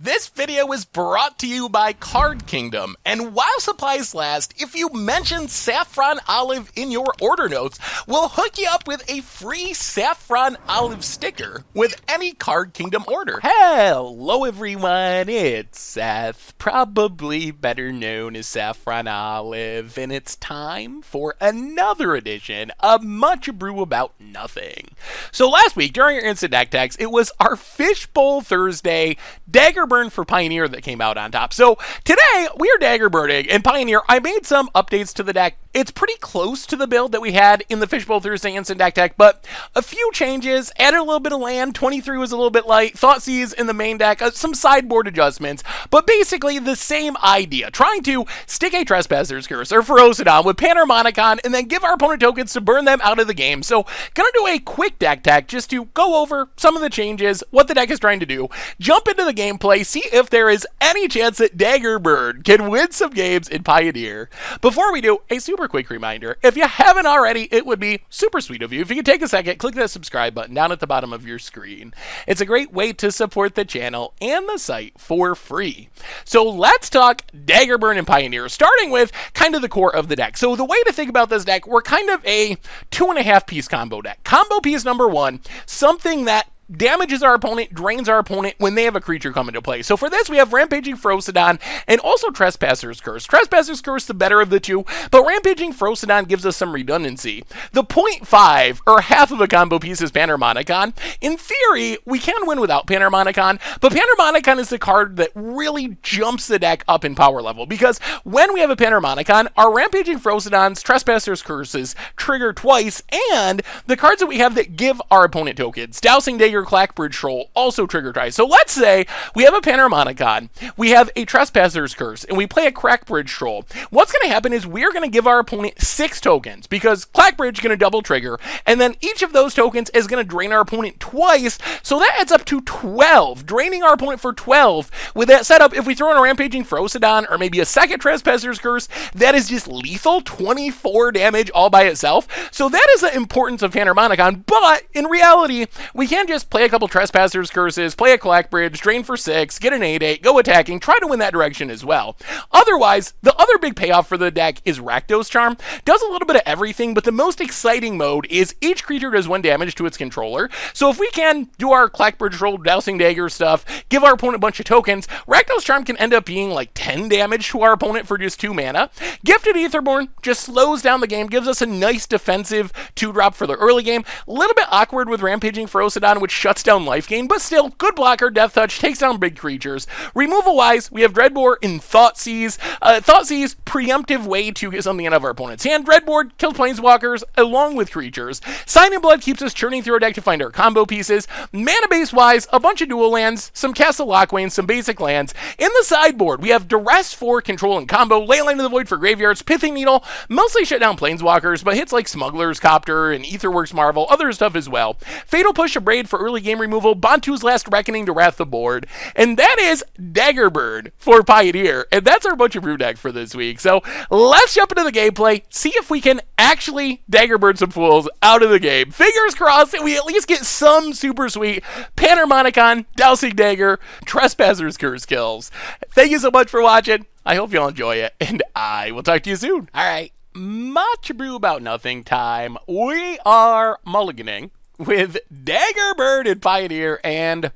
This video is brought to you by Card Kingdom, and while supplies last, if you mention Saffron Olive in your order notes, we'll hook you up with a free Saffron Olive sticker with any Card Kingdom order. Hello everyone, it's Seth, probably better known as Saffron Olive, and it's time for another edition of Much Brew About Nothing. So last week, during our Instant Deck Techs, it was our Fishbowl Thursday Dagger Burn for Pioneer that came out on top. So today we are dagger burning, and Pioneer, I made some updates to the deck. It's pretty close to the build that we had in the Fishbowl Thursday Instant Deck Tech, but a few changes, added a little bit of land, 23 was a little bit light, Thoughtseize in the main deck, some sideboard adjustments, but basically the same idea, trying to stick a Trespasser's Curse or Ferocidon with Panharmonicon and then give our opponent tokens to burn them out of the game. So gonna do a quick deck tech just to go over some of the changes, what the deck is trying to do, jump into the gameplay, see if there is any chance that Dagger Burn can win some games in Pioneer. Before we do, a super quick reminder, if you haven't already, it would be super sweet of you if you could take a second, click that subscribe button down at the bottom of your screen. It's a great way to support the channel and the site for free. So let's talk Dagger Burn and Pioneer, starting with kind of the core of the deck. So the way to think about this deck, we're kind of a 2.5 piece combo deck. Combo piece number one, something that damages our opponent, drains our opponent when they have a creature come into play. So for this, we have Rampaging Ferocidon and also Trespasser's Curse. Trespasser's Curse, the better of the two, but Rampaging Ferocidon gives us some redundancy. The 0.5, or half of a combo piece, is Panharmonicon. In theory, we can win without Panharmonicon, but Panharmonicon is the card that really jumps the deck up in power level, because when we have a Panharmonicon, our Rampaging Ferocidon's Trespasser's Curses trigger twice, and the cards that we have that give our opponent tokens, Dowsing Dagger, Clackbridge Troll, also trigger twice. So let's say we have a Panharmonicon, we have a Trespasser's Curse, and we play a Clackbridge Troll. What's going to happen is we're going to give our opponent 6 tokens, because Clackbridge is going to double trigger, and then each of those tokens is going to drain our opponent twice, so that adds up to 12, draining our opponent for 12. With that setup, if we throw in a Rampaging Ferocidon, or maybe a second Trespasser's Curse, that is just lethal, 24 damage all by itself. So that is the importance of Panharmonicon, but in reality, we can just play a couple Trespasser's Curses, play a Clackbridge, drain for 6, get an 8/8, go attacking, try to win that direction as well. Otherwise, the other big payoff for the deck is Rakdos Charm. Does a little bit of everything, but the most exciting mode is each creature does 1 damage to its controller. So if we can do our Clackbridge Roll, Dowsing Dagger stuff, give our opponent a bunch of tokens, Rakdos Charm can end up being like 10 damage to our opponent for just 2 mana. Gifted Aetherborn just slows down the game, gives us a nice defensive 2-drop for the early game. A little bit awkward with Rampaging Ferocidon, which shuts down life gain, but still, good blocker, Death Touch, takes down big creatures. Removal-wise, we have Dreadbore in Thoughtseize. Thoughtseize, preemptive way to get something out of our opponent's hand. Dreadbore kills planeswalkers along with creatures. Sign in Blood keeps us churning through our deck to find our combo pieces. Mana base-wise, a bunch of dual lands, some Castle Lockwain, some basic lands. In the sideboard, we have Duress for control and combo, Leyline of the Void for graveyards, Pithing Needle, mostly shut down planeswalkers, but hits like Smuggler's Copter and Aetherworks Marvel, other stuff as well. Fatal Push of Braid for early game removal, Bantu's Last Reckoning to Wrath the Board, and that is Dagger Burn for Pioneer, and that's our Bunch of Brew deck for this week. So let's jump into the gameplay, see if we can actually Dagger Burn some fools out of the game. Fingers crossed that we at least get some super sweet Panharmonicon, Dowsing Dagger, Trespasser's Curse kills. Thank you so much for watching. I hope you all enjoy it, and I will talk to you soon. Alright, Much Brew About Nothing time. We are mulliganing with Dagger Burn and Pioneer, and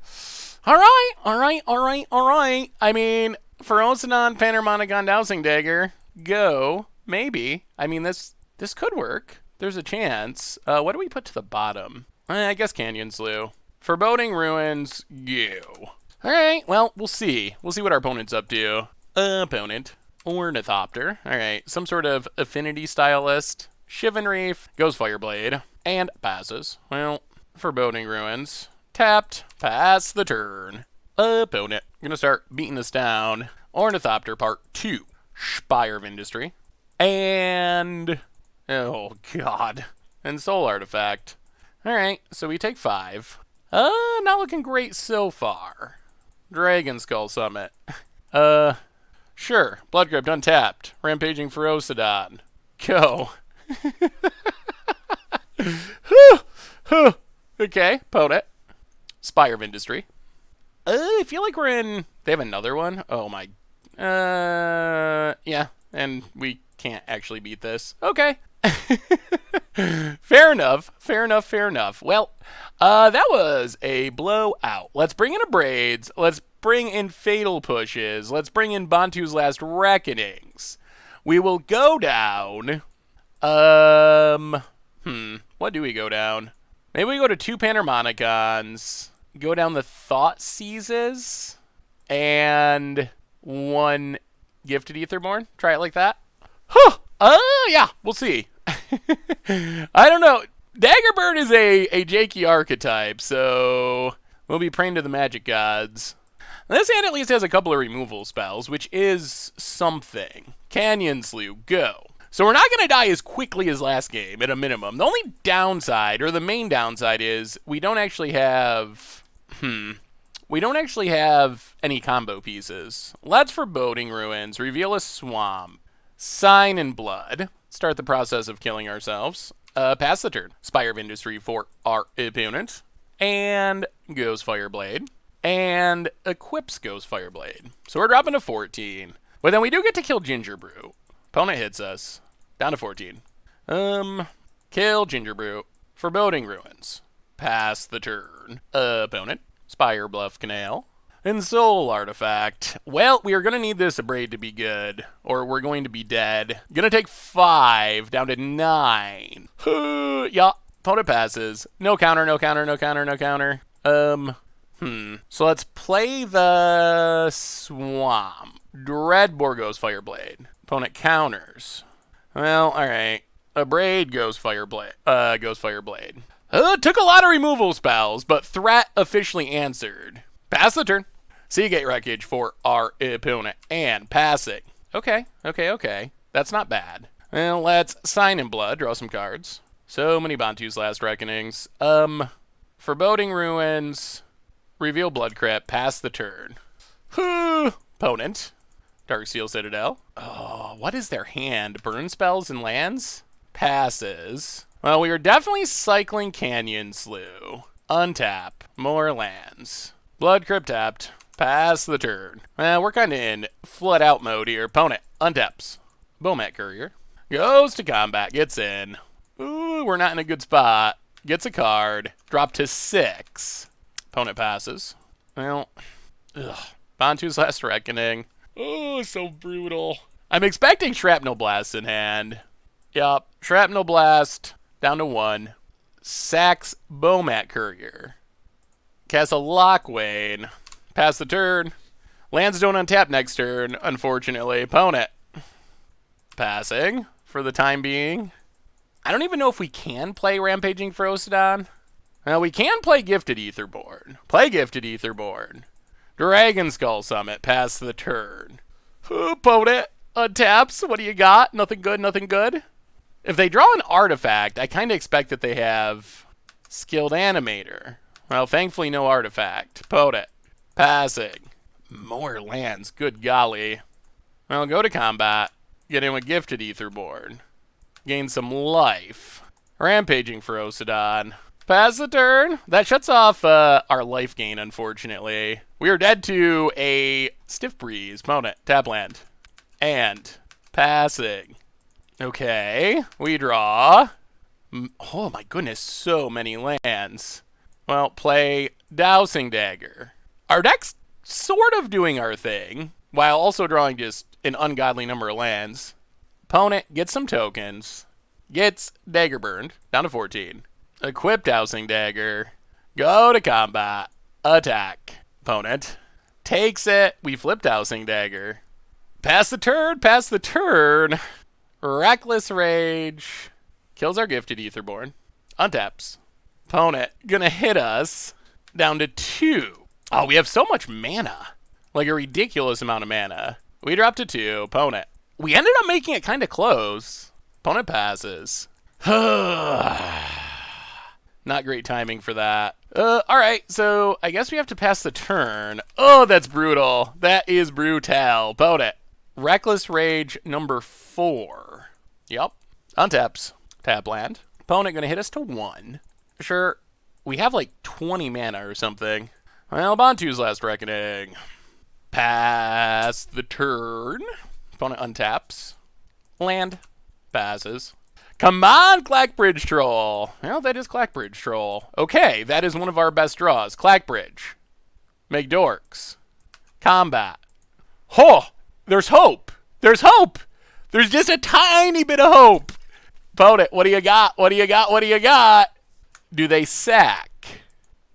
alright. I mean, Ferocidon, Panharmonicon, Dowsing Dagger, go. Maybe. I mean, this could work. There's a chance. What do we put to the bottom? I guess Canyon Slough. Foreboding Ruins, go. Alright, well, we'll see. We'll see what our opponent's up to. Opponent. Ornithopter. Alright, some sort of affinity stylist. Shivan Reef, goes Fireblade, and passes. Well, Foreboding Ruins. Tapped, pass the turn. Opponent, gonna start beating us down. Ornithopter Part 2. Spire of Industry. And, oh god, and Soul Artifact. Alright, so we take 5. Not looking great so far. Dragon Skull Summit. Sure, Blood Crypt untapped. Rampaging Ferocidon. Go. Okay, opponent. Spire of Industry. I feel like we're in... They have another one? Oh, my... yeah. And we can't actually beat this. Okay. Fair enough. Fair enough. Fair enough. Well, that was a blowout. Let's bring in a Braids. Let's bring in Fatal Pushes. Let's bring in Bantu's Last Reckonings. We will go down... what do we go down? Maybe we go to 2 Panharmonicons, go down the Thought Seizes, and 1 Gifted Etherborn. Try it like that. Huh! Yeah, we'll see. I don't know. Daggerbird is a Jakey archetype, so we'll be praying to the magic gods. This hand at least has a couple of removal spells, which is something. Canyon Slough, go. So we're not going to die as quickly as last game, at a minimum. The only downside, or the main downside, is we don't actually have... We don't actually have any combo pieces. Let's Foreboding Ruins, reveal a Swamp, Sign in Blood, start the process of killing ourselves, pass the turn, Spire of Industry for our opponent, and goes Fireblade, and equips goes Fireblade. So we're dropping to 14. But then we do get to kill Gingerbrew. Opponent hits us. Down to 14. Kill Gingerbrew. Foreboding Ruins. Pass the turn. Opponent. Spire Bluff Canal. And Soul Artifact. Well, we are going to need this Abrade to be good, or we're going to be dead. Gonna take 5, down to 9. Yeah, opponent passes. No counter, no counter, no counter, no counter. So let's play the Swamp. Dreadbore goes Fireblade. Opponent counters. Well, alright. Abrade goes Fireblade. Took a lot of removal spells, but threat officially answered. Pass the turn. Seagate Wreckage for our opponent. And passing. Okay. That's not bad. Well, let's Sign in Blood. Draw some cards. So many Bantu's Last Reckonings. Foreboding Ruins. Reveal Blood Crypt. Pass the turn. Opponent. Darksteel Citadel. Oh, what is their hand? Burn spells and lands? Passes. Well, we are definitely cycling Canyon Slough. Untap. More lands. Blood Crypt tapped. Pass the turn. Well, we're kind of in flood out mode here. Opponent. Untaps. Bomat Courier. Goes to combat. Gets in. Ooh, we're not in a good spot. Gets a card. Drop to 6. Opponent passes. Well, Bantu's Last Reckoning. Oh, so brutal. I'm expecting Shrapnel Blast in hand. Yup. Shrapnel Blast. Down to 1. Sacks Bomat Courier. Cast a Lockwane. Pass the turn. Lands don't untap next turn, unfortunately. Opponent. Passing. For the time being. I don't even know if we can play Rampaging Ferocidon. Well, we can play Gifted Etherborn. Play Gifted Etherborn. Dragon Skull Summit, pass the turn. Opponent, untaps. What do you got? Nothing good, nothing good. If they draw an artifact, I kind of expect that they have Skilled Animator. Well, thankfully no artifact. Opponent, passing. More lands, good golly. Well, go to combat. Get in with Gifted Etherborn. Gain some life. Rampaging Ferocidon. Pass the turn. That shuts off our life gain, unfortunately. We are dead to a Stiff Breeze. Opponent. Tap land. And passing. Okay. We draw. Oh my goodness, so many lands. Well, play Dowsing Dagger. Our deck's sort of doing our thing, while also drawing just an ungodly number of lands. Opponent gets some tokens. Gets Dagger Burned. Down to 14. Equip Dowsing Dagger. Go to combat. Attack. Opponent takes it. We flip Dowsing Dagger. Pass the turn. Pass the turn. Reckless Rage. Kills our Gifted Etherborn. Untaps. Opponent gonna hit us. Down to 2. Oh, we have so much mana. Like a ridiculous amount of mana. We drop to 2. Opponent. We ended up making it kind of close. Opponent passes. Not great timing for that. Alright, so I guess we have to pass the turn. Oh, that's brutal. That is brutal. Opponent. Reckless Rage number 4. Yep. Untaps. Tap land. Opponent gonna hit us to 1. Sure, we have like 20 mana or something. Well, Bantu's Last Reckoning. Pass the turn. Opponent untaps. Land. Passes. Come on, Clackbridge Troll. Well, that is Clackbridge Troll. Okay, that is one of our best draws. Clackbridge. Make dorks. Combat. Oh, there's hope. There's hope. There's just a tiny bit of hope. Opponent, what do you got? What do you got? What do you got? Do they sack?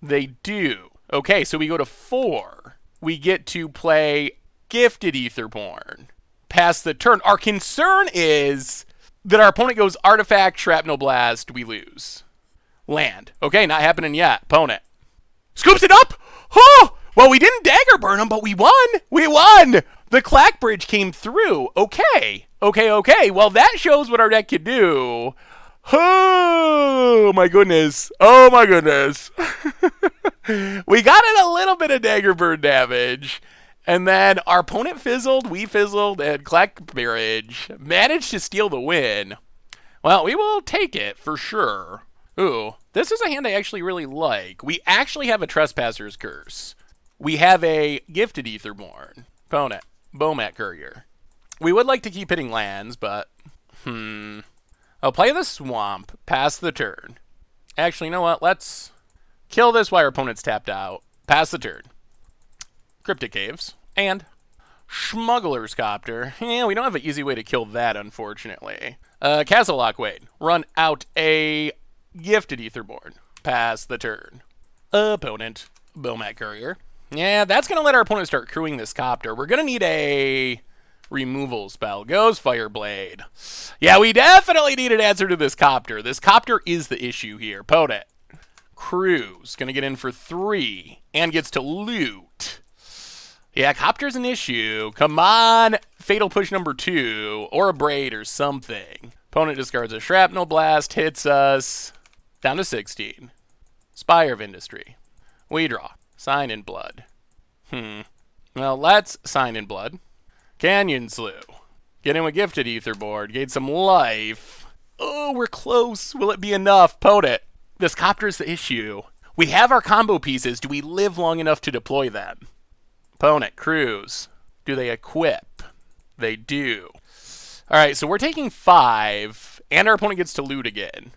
They do. Okay, so we go to 4. We get to play Gifted Aetherborn. Pass the turn. Our concern is that our opponent goes Artifact, Shrapnel Blast, we lose. Land. Okay, not happening yet. Opponent. Scoops it up! Oh! Well, we didn't dagger burn him, but we won! We won! The Clackbridge came through. Okay. Okay. Well, that shows what our deck can do. Oh, my goodness. Oh, my goodness. We got in a little bit of dagger burn damage. And then our opponent fizzled, we fizzled, and Clackbridge managed to steal the win. Well, we will take it for sure. Ooh, this is a hand I actually really like. We actually have a Trespasser's Curse. We have a Gifted Aetherborn. Opponent, Bomat Courier. We would like to keep hitting lands, but... I'll play the Swamp, pass the turn. Actually, you know what? Let's kill this while our opponent's tapped out. Pass the turn. Cryptic Caves. And Smuggler's Copter. Yeah, we don't have an easy way to kill that, unfortunately. Castle Lockwade. Run out a Gifted Aetherborn. Pass the turn. Opponent, Bomat Courier. Yeah, that's going to let our opponent start crewing this Copter. We're going to need a removal spell. Goes Fireblade. Yeah, we definitely need an answer to this Copter. This Copter is the issue here. Opponent, Crews. Going to get in for 3 and gets to loot. Yeah, Copter's an issue. Come on. Fatal Push number 2 or a Braid or something. Opponent discards a Shrapnel Blast, hits us down to 16. Spire of Industry. We draw. Sign in Blood. Well, let's Sign in Blood. Canyon Slew. Get in with Gifted Aetherborn. Gain some life. Oh, we're close. Will it be enough? Opponent. This Copter's the issue. We have our combo pieces. Do we live long enough to deploy them? Opponent, Crews. Do they equip? They do. Alright, so we're taking 5, and our opponent gets to loot again.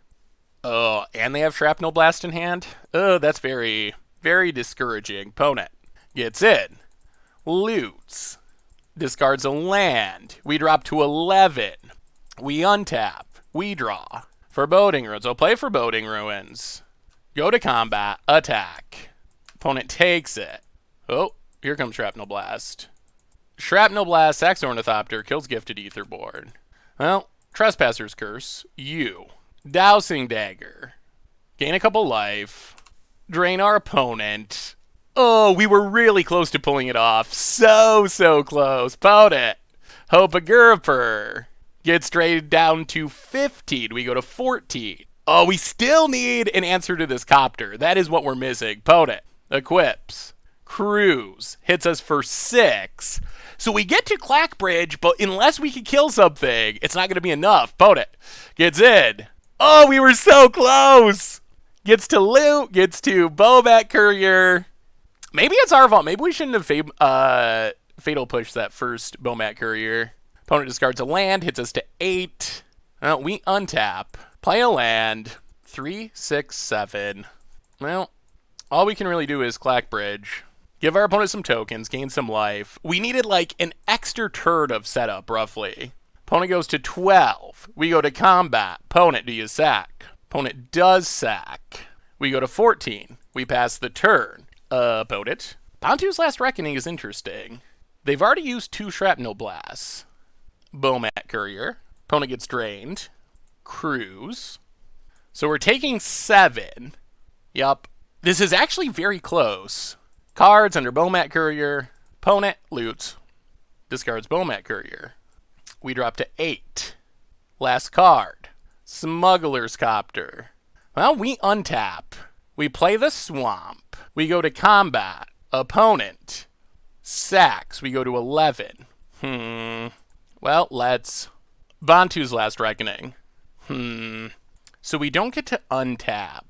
Oh, and they have Shrapnel Blast in hand? Oh, that's very, very discouraging. Opponent gets in. Loots. Discards a land. We drop to 11. We untap. We draw. Foreboding Ruins. I'll play Foreboding Ruins. Go to combat. Attack. Opponent takes it. Oh. Here comes Shrapnel Blast. Shrapnel Blast, sacks Ornithopter, kills Gifted Aetherborn. Well, Trespasser's Curse, you. Dowsing Dagger. Gain a couple life. Drain our opponent. Oh, we were really close to pulling it off. So close. Opponent. Hopagurper. Gets traded down to 15. We go to 14. Oh, we still need an answer to this Copter. That is what we're missing. Opponent. Equips. Crews hits us for 6. So we get to Clackbridge, but unless we can kill something, it's not going to be enough. Opponent gets in. Oh, we were so close. Gets to loot, gets to Bomat Courier. Maybe it's our fault. Maybe we shouldn't have Fatal Push that first Bomat Courier. Opponent discards a land, hits us to 8. We untap. Play a land. 3, 6, 7. Well, all we can really do is Clackbridge. Give our opponent some tokens, gain some life. We needed like an extra turn of setup, roughly. Opponent goes to 12. We go to combat. Opponent, do you sack? Opponent does sack. We go to 14. We pass the turn. Opponent. Bantu's Last Reckoning is interesting. They've already used 2 Shrapnel Blasts. Bomat Courier. Opponent gets drained. Crews. So we're taking 7. Yup. This is actually very close. Cards under Bomat Courier. Opponent loots. Discards Bomat Courier. We drop to 8. Last card. Smuggler's Copter. Well, we untap. We play the Swamp. We go to combat. Opponent sacks. We go to 11. Well, let's... Bantu's Last Reckoning. So we don't get to untap.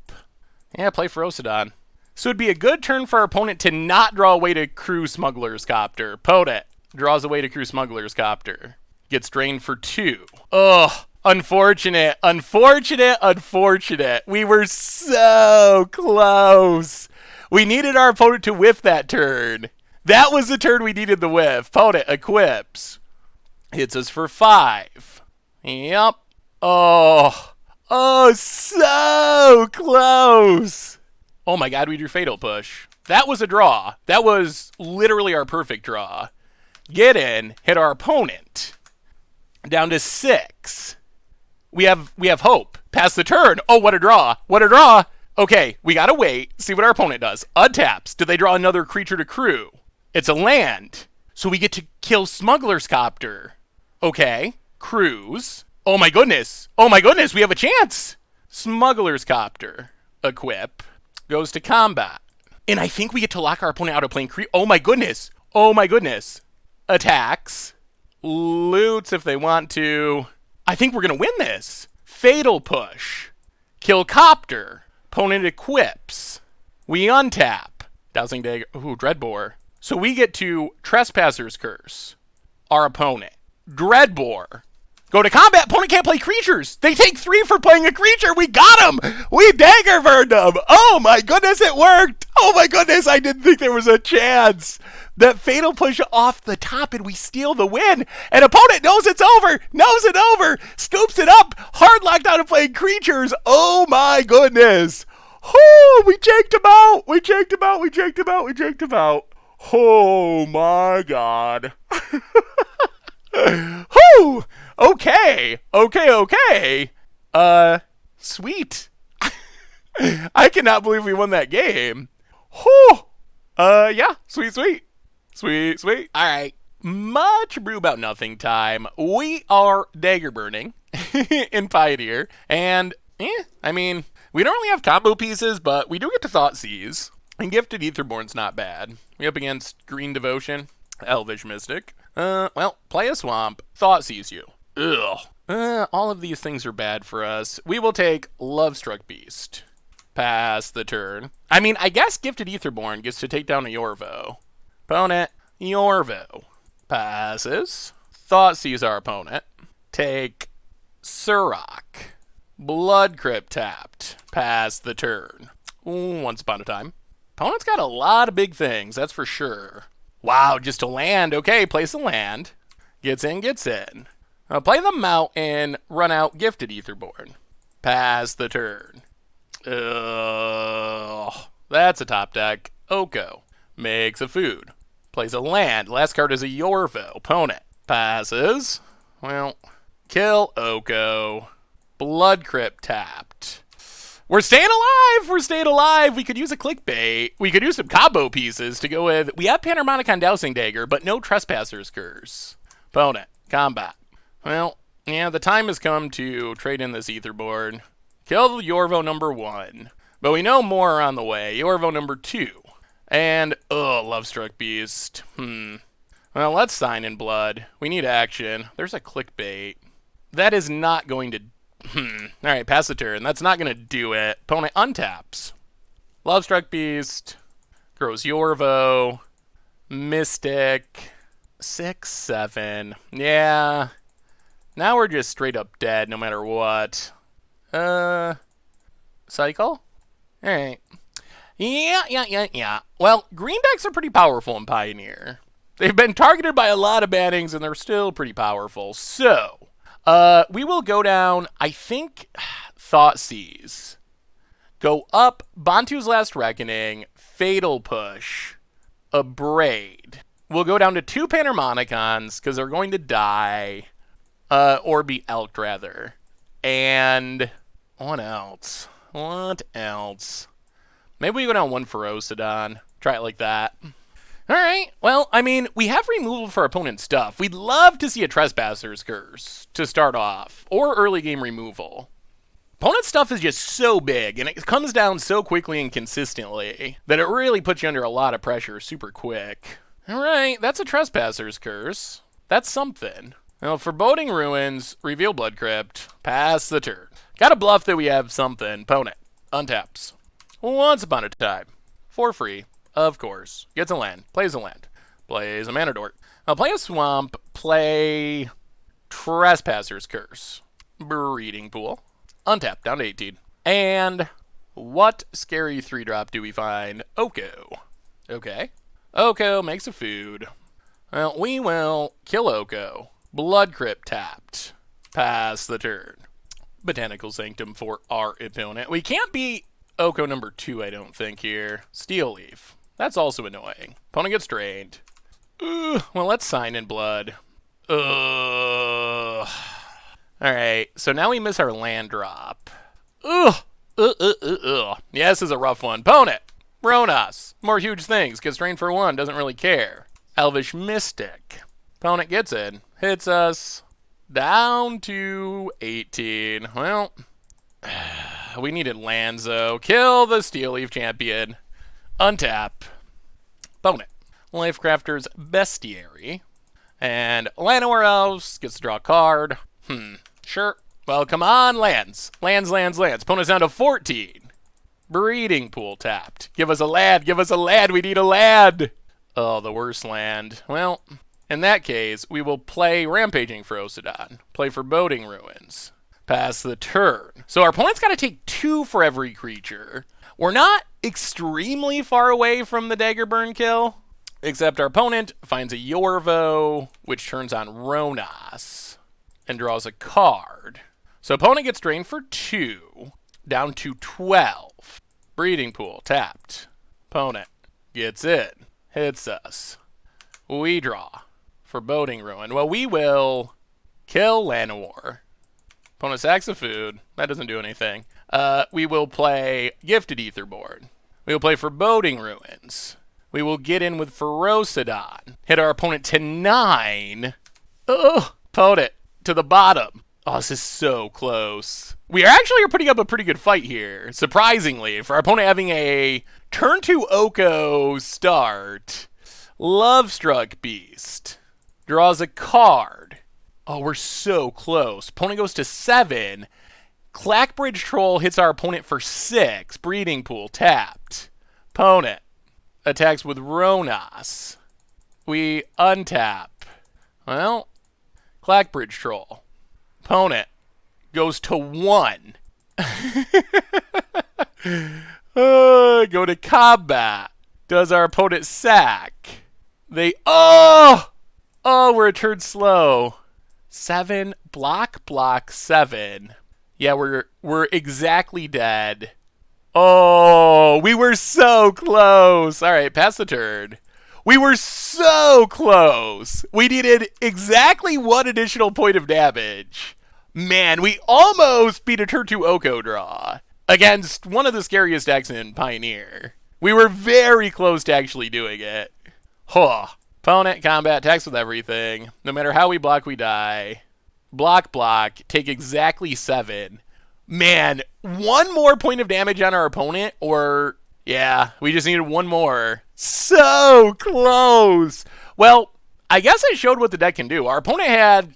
Yeah, play Ferocidon. So it'd be a good turn for our opponent to not draw away to Crew Smuggler's Copter. Opponent draws away to Crew Smuggler's Copter. Gets drained for 2. Ugh. Unfortunate. Unfortunate. Unfortunate. We were so close. We needed our opponent to whiff that turn. That was the turn we needed the whiff. Opponent equips. Hits us for 5. Yep. Oh. Oh, so close. Oh my god, we drew Fatal Push. That was a draw. That was literally our perfect draw. Get in, hit our opponent. Down to 6. We have hope. Pass the turn. Oh, what a draw. What a draw. Okay, we gotta wait, see what our opponent does. Untaps. Do they draw another creature to crew? It's a land. So we get to kill Smuggler's Copter. Okay, crews. Oh my goodness. Oh my goodness, we have a chance. Smuggler's Copter. Equip. Goes to combat. And I think we get to lock our opponent out of playing crew. Oh my goodness. Oh my goodness. Attacks. Loots if they want to. I think we're going to win this. Fatal Push. Kill Copter. Opponent equips. We untap. Dowsing Dagger. Ooh, Dreadbore. So we get to Trespasser's Curse. Our opponent. Dreadbore. Go to combat. Opponent can't play creatures. They take 3 for playing a creature. We got them. We dagger burned them. Oh my goodness, it worked. Oh my goodness, I didn't think there was a chance. That Fatal Push off the top and we steal the win. And opponent knows it's over. Knows it's over. Scoops it up. Hard locked out of playing creatures. Oh my goodness. Oh, we checked him out. We checked him out. We checked him out. We checked him out. Oh my god. Whew. Okay. Okay. Sweet. I cannot believe we won that game. Whew. Yeah. Sweet. All right. Much brew about nothing time. We are dagger burning in Pioneer. And, I mean, we don't really have combo pieces, but we do get to Thoughtseize. And Gifted Aetherborn's not bad. We up against Green Devotion, Elvish Mystic. Well, play a Swamp, Thoughtseize you. Ugh. All of these things are bad for us. We will take Lovestruck Beast. Pass the turn. I mean, I guess Gifted Aetherborn gets to take down a Yorvo. Opponent, Yorvo. Passes. Thoughtseize our opponent. Take Surrak. Blood Crypt tapped. Pass the turn. Once upon a time. Opponent's got a lot of big things, that's for sure. Wow, just a land. Okay, place a land. Gets in. Play the Mountain, run out Gifted Aetherborn. Pass the turn. That's a top deck. Oko. Makes a food. Plays a land. Last card is a Yorvo. Opponent. Passes. Well, kill Oko. Blood Crypt tapped. We're staying alive. We could use a clickbait. We could use some combo pieces to go with. We have Panharmonicon Dowsing Dagger, but no Trespasser's Curse. Opponent. Combat. Well, yeah, the time has come to trade in this Aetherborn. Kill the Yorvo number 1. But we know more are on the way. Yorvo number 2. And, Lovestruck Beast. Well, let's sign in blood. We need action. There's a clickbait. That is not going to... Alright, pass the turn. That's not going to do it. Opponent untaps. Lovestruck Beast. Grows Yorvo. Mystic. 6, 7. Yeah. Now we're just straight up dead no matter what. Cycle? Alright. Yeah. Well, green decks are pretty powerful in Pioneer. They've been targeted by a lot of bannings, and they're still pretty powerful. So, we will go down, I think, Thoughtseize. Go up, Bantu's Last Reckoning, Fatal Push, Abraid. We'll go down to 2 Panharmonicons, because they're going to die. Or be elked, rather. And what else? Maybe we go down 1 Ferocidon. Try it like that. Alright, well, I mean, we have removal for opponent's stuff. We'd love to see a Trespasser's Curse to start off, or early game removal. Opponent's stuff is just so big, and it comes down so quickly and consistently, that it really puts you under a lot of pressure super quick. Alright, that's a Trespasser's Curse. That's something. Now, Foreboding Ruins, reveal Blood Crypt, pass the turn. Got a bluff that we have something. Opponent, untaps. Once upon a time. for free, of course. Gets a land, plays a land, plays a mana dork. I'll play a swamp, play Trespasser's Curse, Breeding Pool, untap, down to 18. And what scary 3-drop do we find? Oko. Okay. Oko makes a food. Well, we will kill Oko. Blood Crypt tapped. Pass the turn. Botanical Sanctum for our opponent. We can't beat Oko number 2, I don't think, here. Steel Leaf. That's also annoying. Opponent gets drained. Well, let's sign in blood. Alright, so now we miss our land drop. Yeah, this is a rough one. Opponent. Ronas. More huge things. Gets drained for 1. Doesn't really care. Elvish Mystic. Opponent gets in. Hits us. Down to 18. Well, we needed lands, though. Kill the Steel Leaf Champion. Untap. Opponent. Lifecrafter's Bestiary. And Llanowar Elves gets to draw a card. Sure. Well, come on, lands. Lands. Opponent's down to 14. Breeding Pool tapped. Give us a lad. We need a lad. Oh, the worst land. Well, in that case, we will play Rampaging Ferocidon. Play Foreboding Ruins. Pass the turn. So our opponent's got to take 2 for every creature. We're not extremely far away from the Dagger Burn kill, except our opponent finds a Yorvo, which turns on Ronas, and draws a card. So opponent gets drained for 2, down to 12. Breeding Pool tapped. Opponent gets in, hits us. We draw. Foreboding Ruin. Well, we will kill Llanowar. Opponent sacks a food. That doesn't do anything. We will play Gifted Aetherborn. We will play Foreboding Ruins. We will get in with Ferocidon. Hit our opponent to 9. Opponent to the bottom. Oh, this is so close. We actually are putting up a pretty good fight here, surprisingly, for our opponent having a turn 2 Oko start. Lovestruck Beast. Draws a card. Oh, we're so close. Opponent goes to 7. Clackbridge Troll hits our opponent for 6. Breeding Pool tapped. Opponent attacks with Ronas. We untap. Well, Clackbridge Troll. Opponent goes to 1. Go to combat. Does our opponent sack? They... we're a turn slow. 7, block 7. Yeah, we're exactly dead. Oh, we were so close. All right, pass the turn. We were so close. We needed exactly 1 additional point of damage. Man, we almost beat a turn 2 Oko draw against one of the scariest decks in Pioneer. We were very close to actually doing it. Opponent, combat, attacks with everything. No matter how we block, we die. Block, take exactly 7. Man, 1 more point of damage on our opponent, or... yeah, we just needed 1 more. So close! Well, I guess I showed what the deck can do. Our opponent had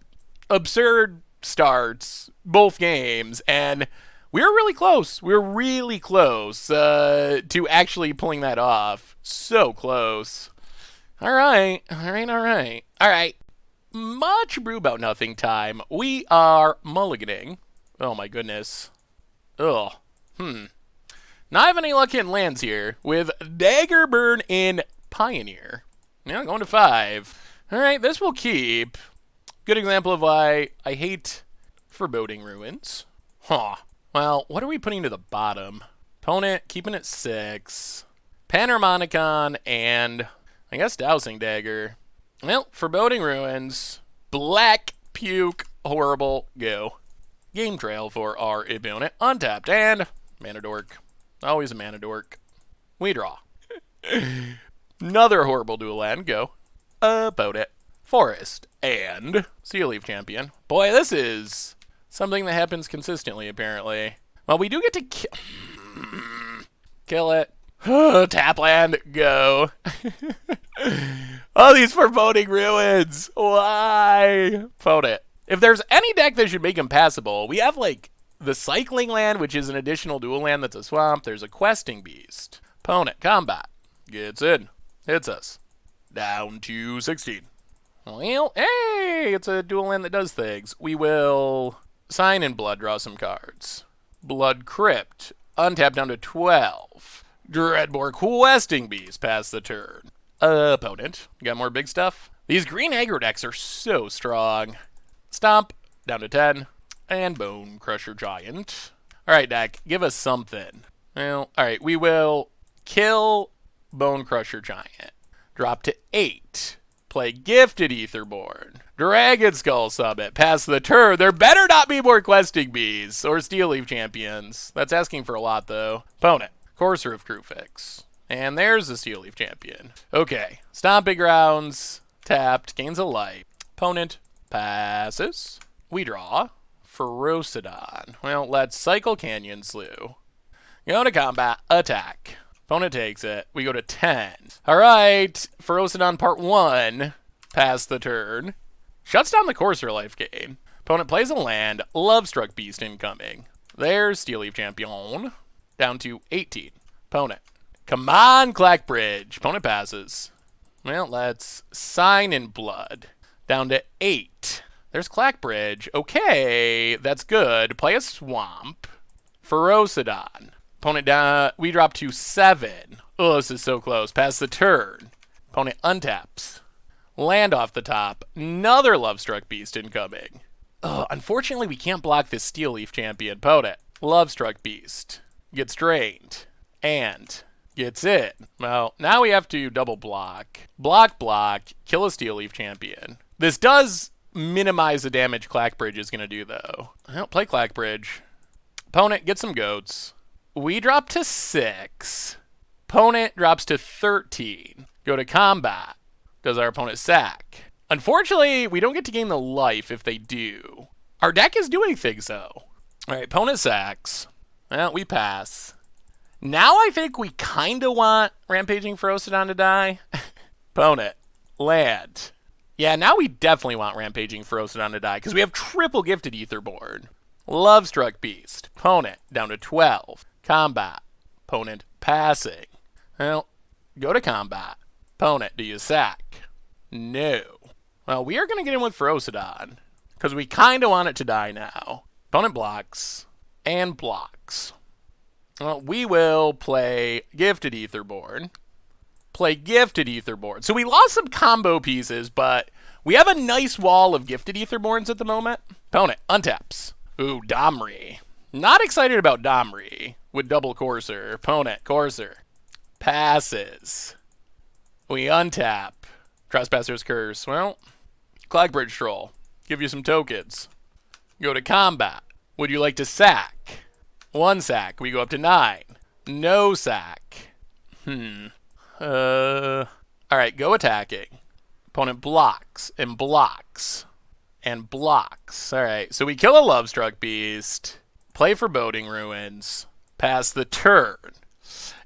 absurd starts, both games, and we were really close. We were really close to actually pulling that off. So close. All right. Much brew about nothing time. We are mulliganing. Oh my goodness. Not have any luck hitting lands here with Dagger Burn in Pioneer. Yeah, going to 5. All right, this will keep. Good example of why I hate Foreboding Ruins. Well, what are we putting to the bottom? Opponent keeping it 6. Panharmonicon and I guess Dowsing Dagger. Well, Foreboding Ruins. Black Puke. Horrible. Go. Game Trail for our opponent. Untapped and Mana Dork. Always a Mana Dork. We draw. Another horrible dual land. Go. Opponent. Forest. And Steel Leaf Champion. Boy, this is something that happens consistently, apparently. Well, we do get to kill it. Tap land. Go. Oh, these Foreboding Ruins. Why? Opponent. If there's any deck that should make them passable, we have, like, the Cycling Land, which is an additional dual land that's a swamp. There's a Questing Beast. Opponent, combat. Gets in. Hits us. Down to 16. Well, hey, it's a dual land that does things. We will sign in blood, draw some cards. Blood Crypt. Untap down to 12. Dreadbore Questing Beast pass the turn. Opponent, got more big stuff? These green aggro decks are so strong. Stomp, down to 10. And Bone Crusher Giant. Alright, deck, give us something. Well, alright, we will kill Bone Crusher Giant. Drop to 8. Play Gifted Aetherborn. Dragon Skull Summit. Pass the turn. There better not be more Questing Bees or Steel Leaf Champions. That's asking for a lot, though. Opponent. Courser of Crewfix. And there's the Steel Leaf Champion. Okay. Stomping Grounds. Tapped. Gains a life. Opponent. Passes. We draw. Ferocidon. Well, let's cycle Canyon Slew. Go to combat. Attack. Opponent takes it. We go to 10. All right. Ferocidon Part 1. Pass the turn. Shuts down the Courser life gain. Opponent plays a land. Lovestruck Beast incoming. There's Steel Leaf Champion. Down to 18. Opponent. Come on, Clackbridge. Opponent passes. Well, let's sign in blood. Down to 8. There's Clackbridge. Okay, that's good. Play a swamp. Ferocidon. Opponent down. We drop to 7. Oh, this is so close. Pass the turn. Opponent untaps. Land off the top. Another Lovestruck Beast incoming. Unfortunately, we can't block this Steel Leaf Champion. Opponent. Lovestruck Beast. Gets drained. And gets it. Well, now we have to double block. Block. Kill a Steel Leaf Champion. This does minimize the damage Clackbridge is going to do, though. Well, play Clackbridge. Opponent, get some goats. We drop to 6. Opponent drops to 13. Go to combat. Does our opponent sack? Unfortunately, we don't get to gain the life if they do. Our deck is doing things, though. All right, opponent sacks. Well, we pass. Now I think we kind of want Rampaging Ferocidon to die. Opponent. Land. Yeah, now we definitely want Rampaging Ferocidon to die because we have triple Gifted Aetherborn. Lovestruck Beast. Opponent. Down to 12. Combat. Opponent passing. Well, go to combat. Opponent, do you sack? No. Well, we are going to get in with Ferocidon because we kind of want it to die now. Opponent blocks and blocks. Well, we will play Gifted Aetherborn. So we lost some combo pieces, but we have a nice wall of Gifted Aetherborns at the moment. Opponent untaps. Ooh, Domri. Not excited about Domri with double Courser. Opponent, Courser. Passes. We untap. Trespasser's Curse. Well, Clackbridge Troll. Give you some tokens. Go to combat. Would you like to sack? 1 sack. We go up to 9. No sack. Alright, go attacking. Opponent blocks and blocks and blocks. Alright, so we kill a Lovestruck Beast. Play Foreboding Ruins. Pass the turn.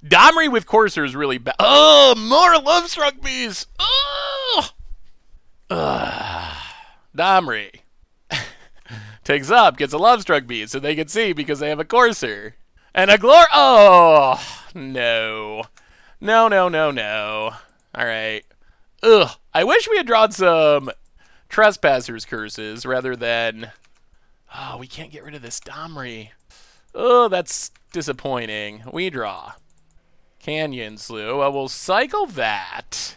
Domri with Courser is really bad. Oh, more Lovestruck Beast. Oh! Domri. Takes up, gets a Lovestruck Beast so they can see because they have a Courser. And a Oh, no. No. Alright. Ugh. I wish we had drawn some Trespasser's Curses rather than... Oh, we can't get rid of this Domri. Oh, that's disappointing. We draw. Canyon Slew. Well, we'll cycle that.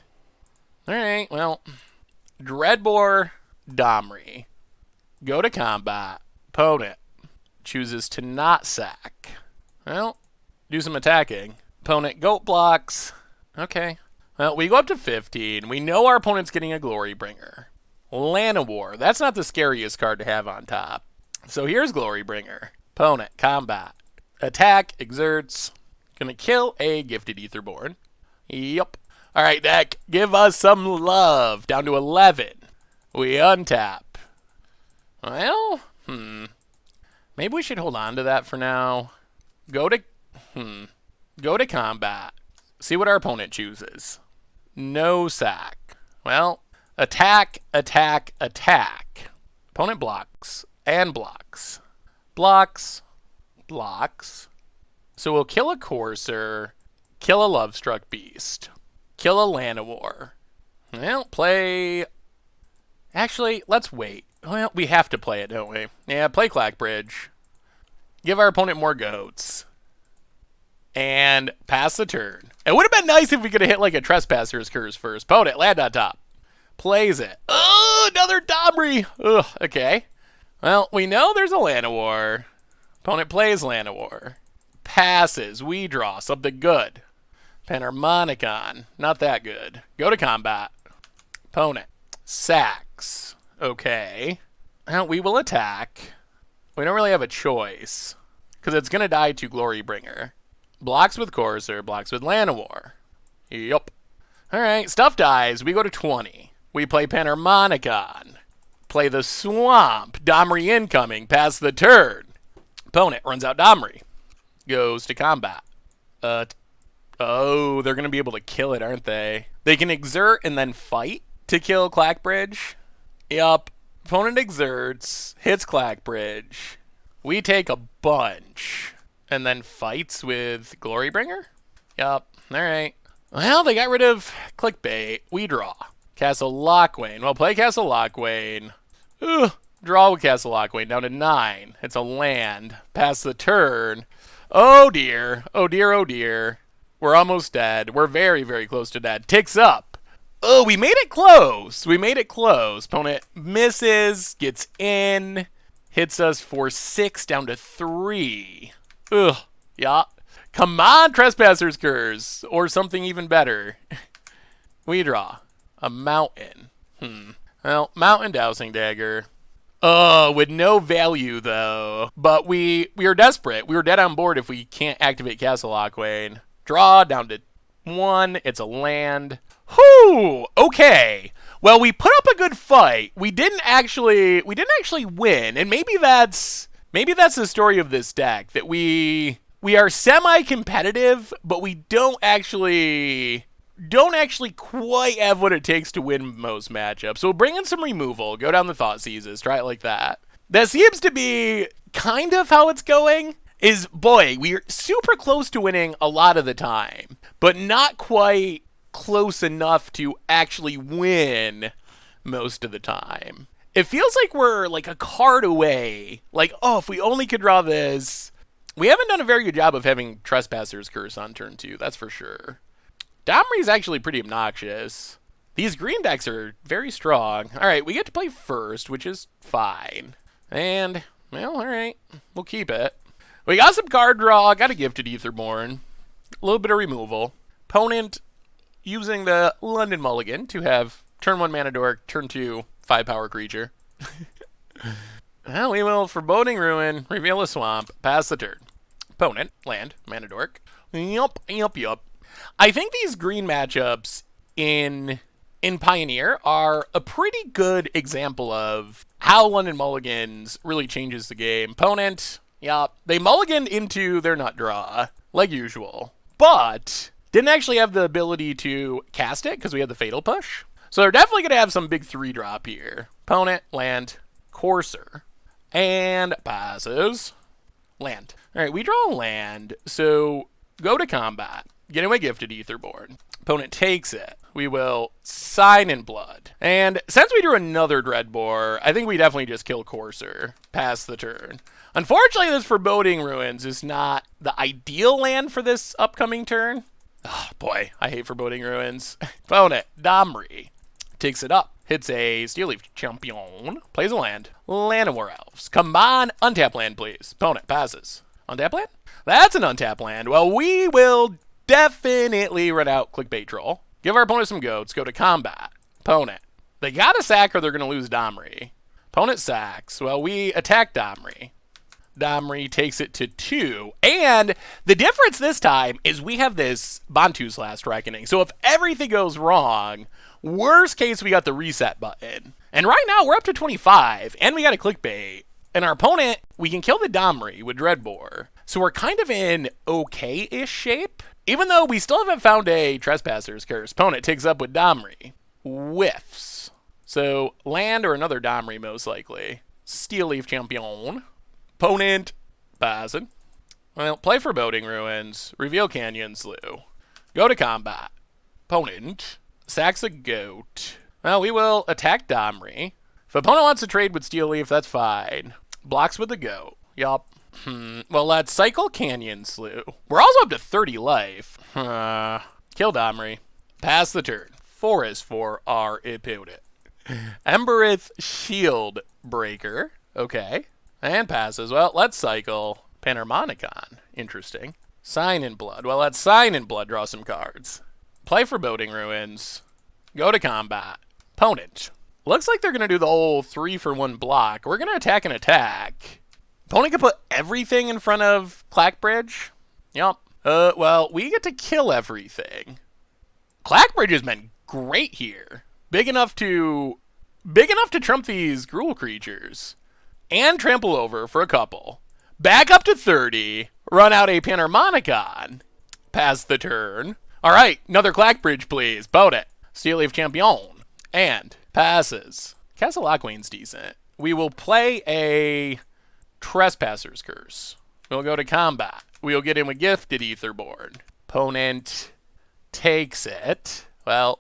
Alright, well. Dreadbore, Domri. Go to combat. Opponent chooses to not sack. Well, do some attacking. Opponent goat blocks. Okay. Well, we go up to 15. We know our opponent's getting a Glorybringer. Llanowar. That's not the scariest card to have on top. So here's Glorybringer. Opponent, combat. Attack, exerts. Gonna kill a Gifted Aetherborn. Yep. Alright, deck. Give us some love. Down to 11. We untap. Well, maybe we should hold on to that for now. Go to combat. See what our opponent chooses. No sack. Well, attack. Opponent blocks and blocks. Blocks. So we'll kill a Courser, Kill a Lovestruck Beast. Kill a Llanowar. Well, play... Actually, let's wait. Well, we have to play it, don't we? Yeah, play Clackbridge. Give our opponent more goats. And pass the turn. It would have been nice if we could have hit like a Trespasser's Curse first. Opponent, land on top. Plays it. Oh, another Domri. Ugh, okay. Well, we know there's a Llanowar. Opponent plays Llanowar. Passes. We draw something good. Panharmonicon. Not that good. Go to combat. Opponent. Sacks. Okay. Well, we will attack. We don't really have a choice. Because it's going to die to Glorybringer. Blocks with Courser. Blocks with Llanowar. Yup. Alright, stuff dies. We go to 20. We play Panharmonicon. Play the Swamp. Domri incoming. Pass the turn. Opponent runs out Domri. Goes to combat. Oh, they're going to be able to kill it, aren't they? They can exert and then fight to kill Clackbridge. Yup. Opponent exerts, hits Clackbridge. We take a bunch. And then fights with Glorybringer? Yup. Alright. Well, they got rid of Clickbait. We draw. Castle Lochwain. Well, play Castle Lochwain. Ugh. Draw with Castle Lochwain down to 9. It's a land. Pass the turn. Oh dear. Oh dear, oh dear. We're almost dead. We're very, very close to dead. Ticks up. Oh, we made it close. We made it close. Opponent misses, gets in, hits us for 6 down to 3. Ugh. Yeah. Come on, Trespasser's Curse. Or something even better. We draw. A mountain. Well, mountain Dowsing Dagger. With no value, though. But we are desperate. We were dead on board if we can't activate Castle Lochwain. Draw down to 1. It's a land. Whew! Okay. Well, we put up a good fight. We didn't actually win. And maybe that's the story of this deck. That we are semi-competitive, but we don't actually quite have what it takes to win most matchups. So we'll bring in some removal, go down the Thoughtseizes, try it like that. That seems to be kind of how it's going. Boy, we're super close to winning a lot of the time, but not quite close enough to actually win most of the time. It feels like we're like a card away. Like, oh, if we only could draw this. We haven't done a very good job of having Trespasser's Curse on turn 2, that's for sure. Domri's actually pretty obnoxious. These green decks are very strong. Alright, we get to play first, which is fine. And, well, alright, we'll keep it. We got some card draw, got a Gifted Aetherborn. A little bit of removal. Opponent using the London Mulligan to have turn 1 Mana Dork, turn 2 5-power creature. Well, we will Foreboding Ruin, reveal a swamp, pass the turn. Opponent, land, Mana Dork. Yup. I think these green matchups in Pioneer are a pretty good example of how London Mulligans really changes the game. Opponent, yup, they mulligan into their nut draw, like usual, but didn't actually have the ability to cast it because we had the Fatal Push. So they're definitely going to have some big 3-drop here. Opponent, land, Courser, and passes, land. All right, we draw land, so go to combat. Get away Gifted Aetherborn. Opponent takes it. We will Sign in Blood. And since we drew another Dreadbore, I think we definitely just kill Courser. Pass the turn. Unfortunately, this Foreboding Ruins is not the ideal land for this upcoming turn. Oh, boy, I hate Foreboding Ruins. Opponent, Domri. Takes it up. Hits a Steel Leaf Champion. Plays a land. Llanowar Elves. Come on, untap land, please. Opponent passes. Untap land? That's an untap land. Well, we will definitely run out Clickbait Troll. Give our opponent some goats. Go to combat. Opponent. They gotta sack or they're gonna lose Domri. Opponent sacks. Well, we attack Domri. Domri takes it to 2. And the difference this time is we have this Bantu's Last Reckoning. So if everything goes wrong, worst case, we got the reset button. And right now, we're up to 25. And we got a Clickbait. And our opponent, we can kill the Domri with Dreadbore. So we're kind of in okay-ish shape. Even though we still haven't found a Trespasser's Curse. Opponent takes up with Domri. Whiffs. So land or another Domri most likely. Steel Leaf Champion. Opponent passing. Well, play Foreboding Ruins. Reveal Canyon Slough. Go to combat. Opponent sacks a goat. Well, we will attack Domri. If opponent wants to trade with Steel Leaf, that's fine. Blocks with the goat. Yup. Well, let's cycle Canyon Slew. We're also up to 30 life. Kill Domri. Pass the turn. Forest for our opponent. Embereth Shield Breaker. Okay. And passes. Well, let's cycle Panharmonicon. Interesting. Sign in Blood. Well, let's Sign in Blood. Draw some cards. Play Foreboding Ruins. Go to combat. Opponent. Looks like they're going to do the whole 3-for-1 block. We're going to attack and attack. Opponent can put everything in front of Clackbridge. Yup. Well, we get to kill everything. Clackbridge has been great here. Big enough to trump these Gruul creatures. And trample over for a couple. Back up to 30. Run out a Panharmonicon. Pass the turn. Alright, another Clackbridge, please. Boat it. Steel Leaf Champion. And passes. Castle Lockwain's decent. We will play a Trespasser's Curse. We'll go to combat. We'll get him a Gifted Aetherborn. Opponent takes it. Well,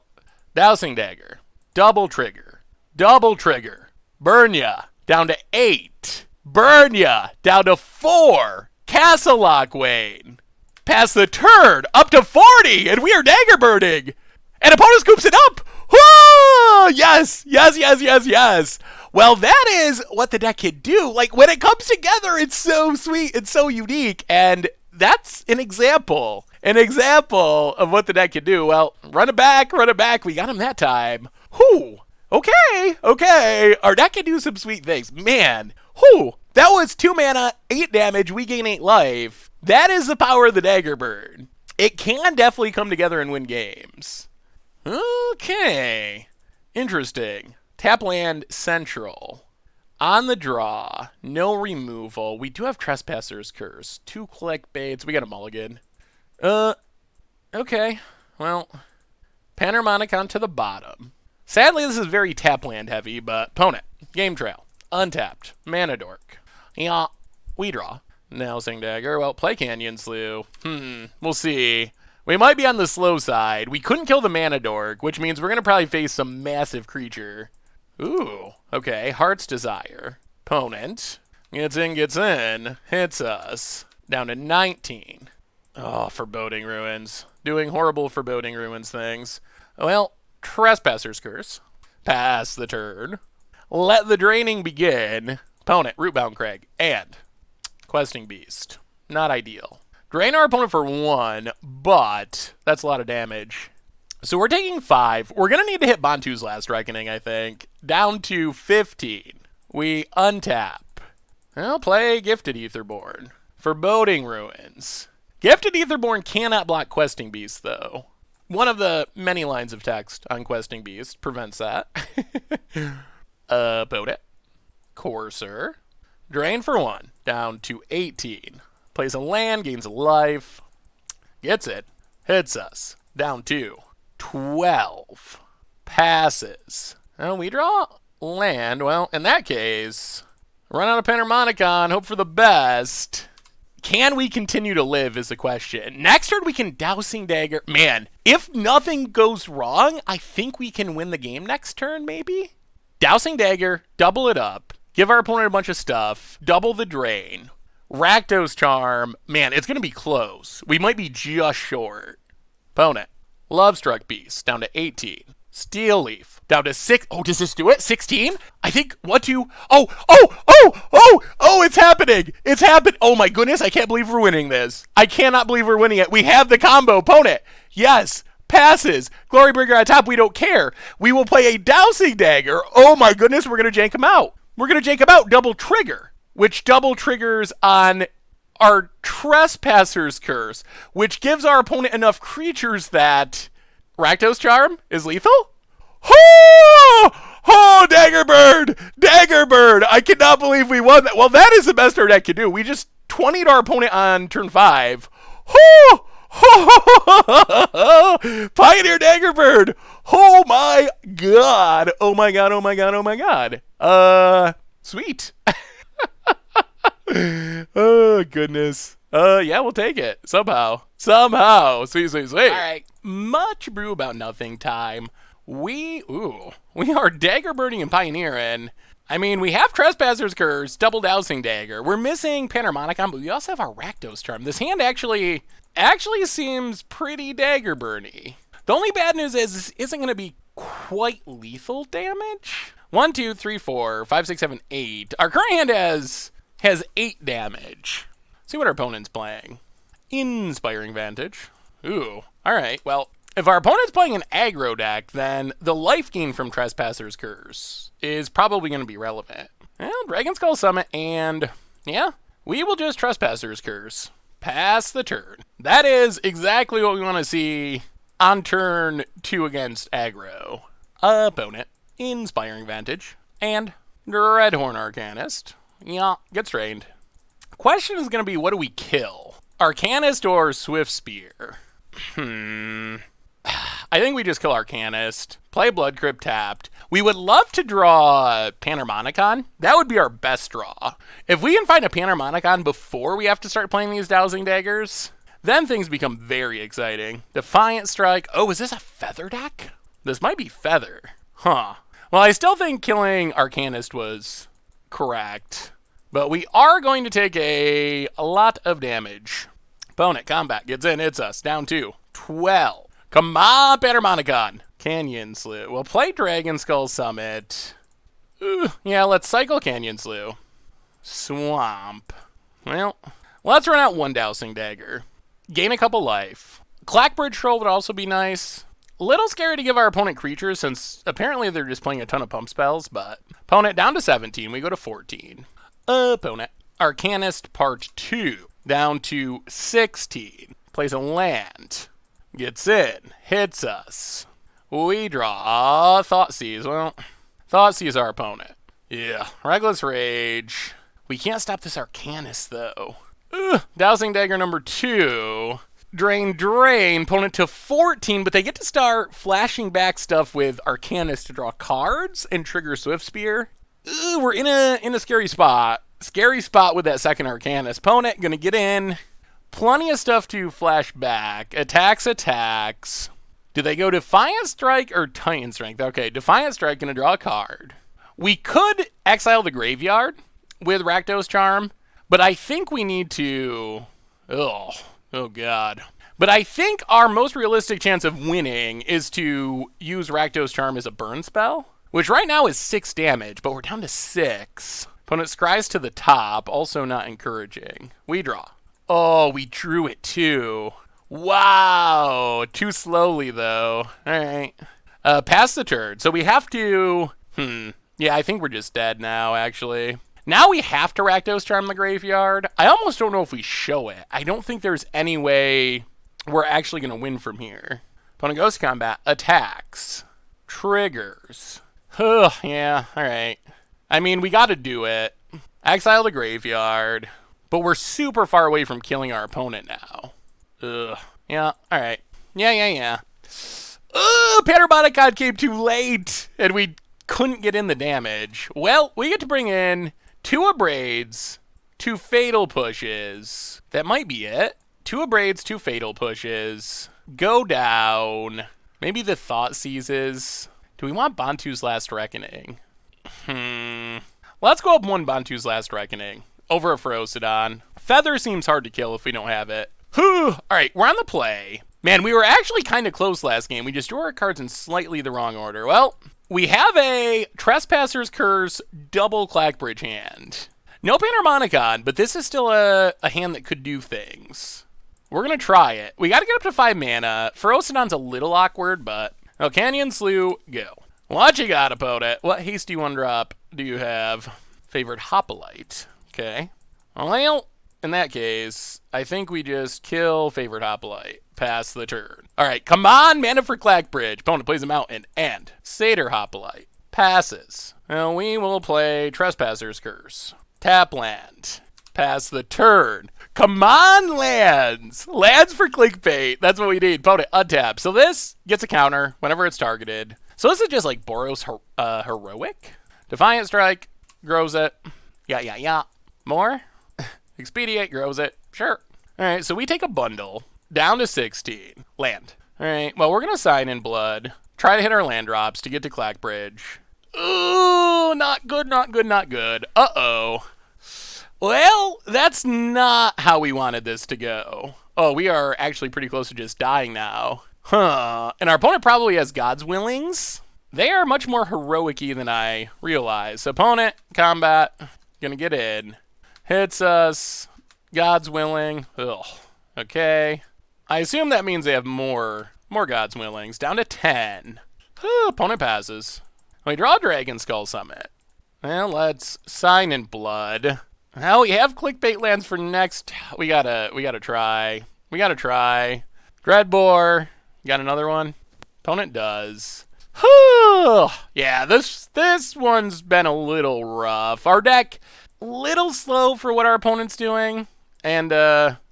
Dowsing Dagger. Double trigger. Double trigger. Burn ya. Down to 8. Burn ya. Down to 4. Castle Lockwain. Pass the turn. Up to 40. And we are dagger burning. And opponent scoops it up. Woo! Yes. Yes, yes, yes, yes. Well, that is what the deck can do. Like, when it comes together, it's so sweet. It's so unique. And that's an example. An example of what the deck can do. Well, run it back. Run it back. We got him that time. Whew. Okay. Okay. Our deck can do some sweet things. Man. Whew. That was 2 mana, 8 damage. We gain 8 life. That is the power of the Dagger Bird. It can definitely come together and win games. Okay. Interesting. Tap land Central. On the draw. No removal. We do have Trespasser's Curse. 2 clickbaits. We got a mulligan. Okay. Well, Panharmonicon to the bottom. Sadly, this is very tap land heavy, but opponent. Game Trail. Untapped. Mana Dork. Yeah. We draw. Dowsing Dagger. Well, play Canyon Slew. We'll see. We might be on the slow side. We couldn't kill the Mana Dork, which means we're going to probably face some massive creature. Ooh. Okay. Heart's Desire. Opponent. Gets in. Hits us. Down to 19. Oh, Foreboding Ruins. Doing horrible Foreboding Ruins things. Well, Trespasser's Curse. Pass the turn. Let the draining begin. Opponent. Rootbound Crag. And Questing Beast. Not ideal. Drain our opponent for 1, but that's a lot of damage. So we're taking 5. We're going to need to hit Bantu's Last Reckoning, I think. Down to 15. We untap. Well, play Gifted Aetherborn. Foreboding Ruins. Gifted Aetherborn cannot block Questing Beast, though. One of the many lines of text on Questing Beast prevents that. Boat it. Courser. Drain for 1. Down to 18. Plays a land, gains a life. Gets it. Hits us. Down to 12. Passes. And we draw land. Well, in that case, run out of Panharmonicon. Hope for the best. Can we continue to live is the question. Next turn, we can Dowsing Dagger. Man, if nothing goes wrong, I think we can win the game next turn, maybe? Dowsing Dagger, double it up. Give our opponent a bunch of stuff. Double the drain. Rakdos Charm. Man, it's going to be close. We might be just short. Opponent. Lovestruck Beast. Down to 18. Steel Leaf. Down to 6. Oh, does this do it? 16? I think. What to? Oh, it's happening. It's happened. Oh my goodness. I can't believe we're winning this. I cannot believe we're winning it. We have the combo. Opponent. Yes. Passes. Glorybringer on top. We don't care. We will play a Dowsing Dagger. Oh my goodness. We're going to jank him out. We're going to jank him out. Double trigger. Which double triggers on our Trespasser's Curse, which gives our opponent enough creatures that Rakdos Charm is lethal? Oh, Dagger Bird! Dagger Bird! I cannot believe we won that. Well, that is the best our deck can do. We just 20'd our opponent on turn 5. Pioneer Dagger Bird! Oh my god! Oh my god, oh my god, oh my god. Sweet. Oh, goodness. Yeah, we'll take it. Somehow. Somehow. Sweet, sweet, sweet. All right. Much brew about nothing time. We are dagger burning and pioneering. I mean, we have Trespasser's Curse, double Dowsing Dagger. We're missing Panharmonicon, but we also have our Rakdos Charm. This hand actually seems pretty dagger burny. The only bad news is this isn't going to be quite lethal damage. 1, 2, 3, 4, 5, 6, 7, 8. Our current hand has 8 damage. See what our opponent's playing. Inspiring Vantage. Ooh. All right. Well, if our opponent's playing an aggro deck, then the life gain from Trespasser's Curse is probably going to be relevant. Well, Dragon Skull Summit, and yeah, we will just Trespasser's Curse. Pass the turn. That is exactly what we want to see on turn 2 against aggro. Opponent. Inspiring Vantage. And Dreadhorn Arcanist. Yeah, gets drained. Question is going to be, what do we kill? Arcanist or Swift Spear? I think we just kill Arcanist. Play Blood Crypt tapped. We would love to draw Panharmonicon. That would be our best draw. If we can find a Panharmonicon before we have to start playing these Dowsing Daggers, then things become very exciting. Defiant Strike. Oh, is this a Feather deck? This might be Feather. Huh. Well, I still think killing Arcanist was correct. But we are going to take a lot of damage. Opponent, combat, gets in, hits us. Down 2. 12. Come on, Panharmonicon. Canyon Slough. We'll play Dragon Skull Summit. Yeah, let's cycle Canyon Slough. Swamp. Well, let's run out 1 Dowsing Dagger. Gain a couple life. Clackbridge Troll would also be nice. A little scary to give our opponent creatures since apparently they're just playing a ton of pump spells, but opponent down to 17. We go to 14. Opponent. Arcanist Part 2. Down to 16. Plays a land. Gets in. Hits us. We draw Thoughtseize. Well, Thoughtseize our opponent. Yeah. Reckless Rage. We can't stop this Arcanist, though. Dowsing Dagger number 2. Drain. Opponent to 14, but they get to start flashing back stuff with Arcanist to draw cards and trigger Swift Spear. We're in a scary spot. Scary spot with that second Arcanist. Opponent gonna get in. Plenty of stuff to flash back. Attacks. Do they go Defiant Strike or Titan Strength? Okay, Defiant Strike gonna draw a card. We could exile the graveyard with Rakdos Charm, but I think we need to... Oh god. But I think our most realistic chance of winning is to use Rakdos Charm as a burn spell, which right now is 6 damage, but we're down to 6. Opponent scries to the top, also not encouraging. We draw. Oh, we drew it too. Wow. Too slowly, though. All right. Pass the turn. So we have to... Yeah, I think we're just dead now, actually. Now we have to Rakdos Charm the graveyard. I almost don't know if we show it. I don't think there's any way we're actually going to win from here. Opponent goes to combat. Attacks. Triggers. Yeah, all right. I mean, we got to do it. Exile the graveyard. But we're super far away from killing our opponent now. Yeah, all right. Yeah. Panharmonicon came too late, and we couldn't get in the damage. Well, we get to bring in 2 Abrades, 2 Fatal Pushes. That might be it. 2 Abrades, 2 Fatal Pushes. Go down. Maybe the Thoughtseizes. Do we want Bantu's Last Reckoning? Let's go up 1 Bantu's Last Reckoning over a Ferocidon. Feather seems hard to kill if we don't have it. All right, we're on the play. Man, we were actually kind of close last game. We just drew our cards in slightly the wrong order. Well, we have a Trespasser's Curse double Clackbridge hand. No Panharmonicon, but this is still a hand that could do things. We're going to try it. We got to get up to 5 mana. Ferocidon's a little awkward, but... Oh, Canyon Slough, go. What you got, opponent? What hasty 1-drop do you have? Favorite Hoplite. Okay. Well, in that case, I think we just kill Favorite Hoplite. Pass the turn. All right, come on, mana for Clackbridge. Opponent plays a mountain and Satyr Hoplite. Passes. Well, we will play Trespasser's Curse. Tap land. Pass the turn. Come on, lands. Lands for clickbait. That's what we need. Opponent untap. So this gets a counter whenever it's targeted. So this is just like Boros Heroic. Defiant Strike. Grows it. Yeah. More? Expedient grows it. Sure. All right, so we take a bundle. Down to 16. Land. All right, well, we're going to sign in blood. Try to hit our land drops to get to Clackbridge. Ooh, not good, not good, not good. Uh-oh. Well, that's not how we wanted this to go. Oh, we are actually pretty close to just dying now. Huh. And our opponent probably has God's Willings. They are much more heroic-y than I realized. Opponent, combat, gonna get in. Hits us. God's Willing. Ugh. Okay. I assume that means they have more God's Willings. Down to 10. Opponent passes. We draw Dragon Skull Summit. Well, let's sign in blood. Well, we have clickbait lands for next. We gotta try. We gotta try. Dreadbore. Got another one? Opponent does. Yeah, this one's been a little rough. Our deck, little slow for what our opponent's doing. And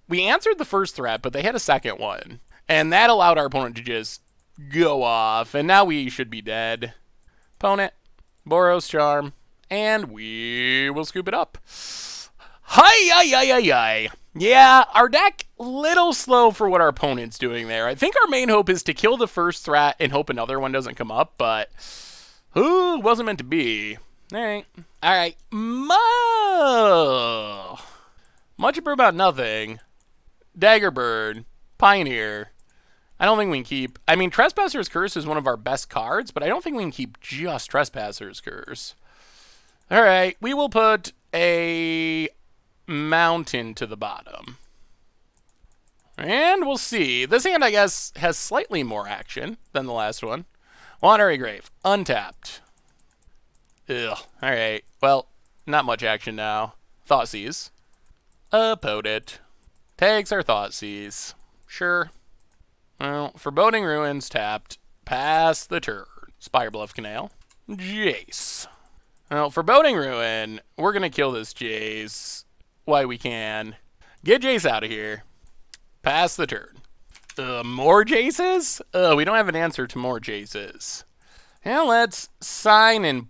we answered the first threat, but they had a second one. And that allowed our opponent to just go off. And now we should be dead. Opponent, Boros Charm. And we will scoop it up. Hi. Yeah, our deck, little slow for what our opponent's doing there. I think our main hope is to kill the first threat and hope another one doesn't come up, but wasn't meant to be. All right. Much ado about nothing. Daggerbird, Pioneer. I don't think we can keep... I mean, Trespasser's Curse is one of our best cards, but I don't think we can keep just Trespasser's Curse. All right, we will put a mountain to the bottom. And we'll see. This hand, I guess, has slightly more action than the last one. Watery Grave, untapped. Ugh, alright. Well, not much action now. Thoughtseize. Opponent. Takes our Thoughtseize. Sure. Well, Foreboding Ruins tapped. Pass the turn. Spirebluff Canal. Jace. Well, Foreboding Ruin, we're going to kill this Jace while we can. Get Jace out of here. Pass the turn. More Jaces? We don't have an answer to more Jaces. And let's sign in.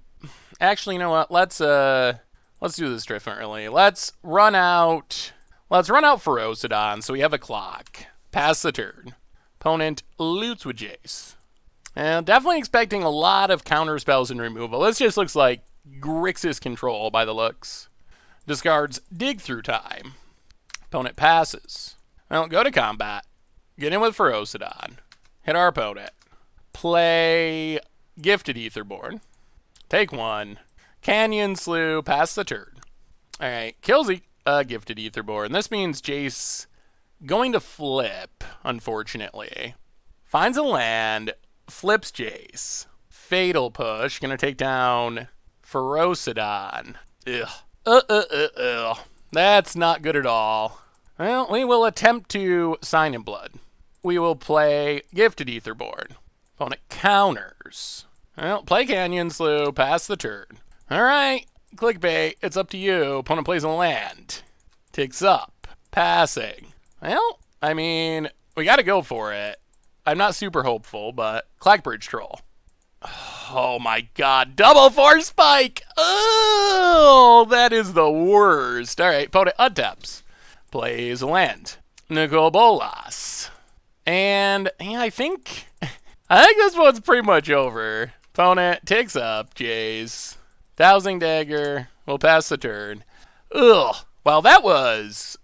Actually, you know what? Let's do this differently. Let's run out Ferocidon so we have a clock. Pass the turn. Opponent loots with Jace. And definitely expecting a lot of counter spells and removal. This just looks like Grixis control by the looks. Discards Dig Through Time. Opponent passes. Well, go to combat. Get in with Ferocidon. Hit our opponent. Play Gifted Aetherborn. Take one. Canyon Slew. Pass the turn. Alright, kills Gifted Aetherborn. This means Jace going to flip, unfortunately. Finds a land. Flips Jace. Fatal Push. Gonna take down Ferocidon. Ugh. That's not good at all. Well, we will attempt to sign in blood. We will play Gifted Aetherborn. Opponent counters. Well, play Canyon Slew, pass the turn. Alright, clickbait, it's up to you. Opponent plays a land. Ticks up. Passing. Well, I mean, we gotta go for it. I'm not super hopeful, but Clackbridge Troll. Oh my god, double force spike! Oh, that is the worst. Alright, opponent untaps. Plays a land. Nicobolas. And yeah, I think this one's pretty much over. Opponent takes up Jace. Dowsing Dagger. We'll pass the turn. Ugh. Well, that was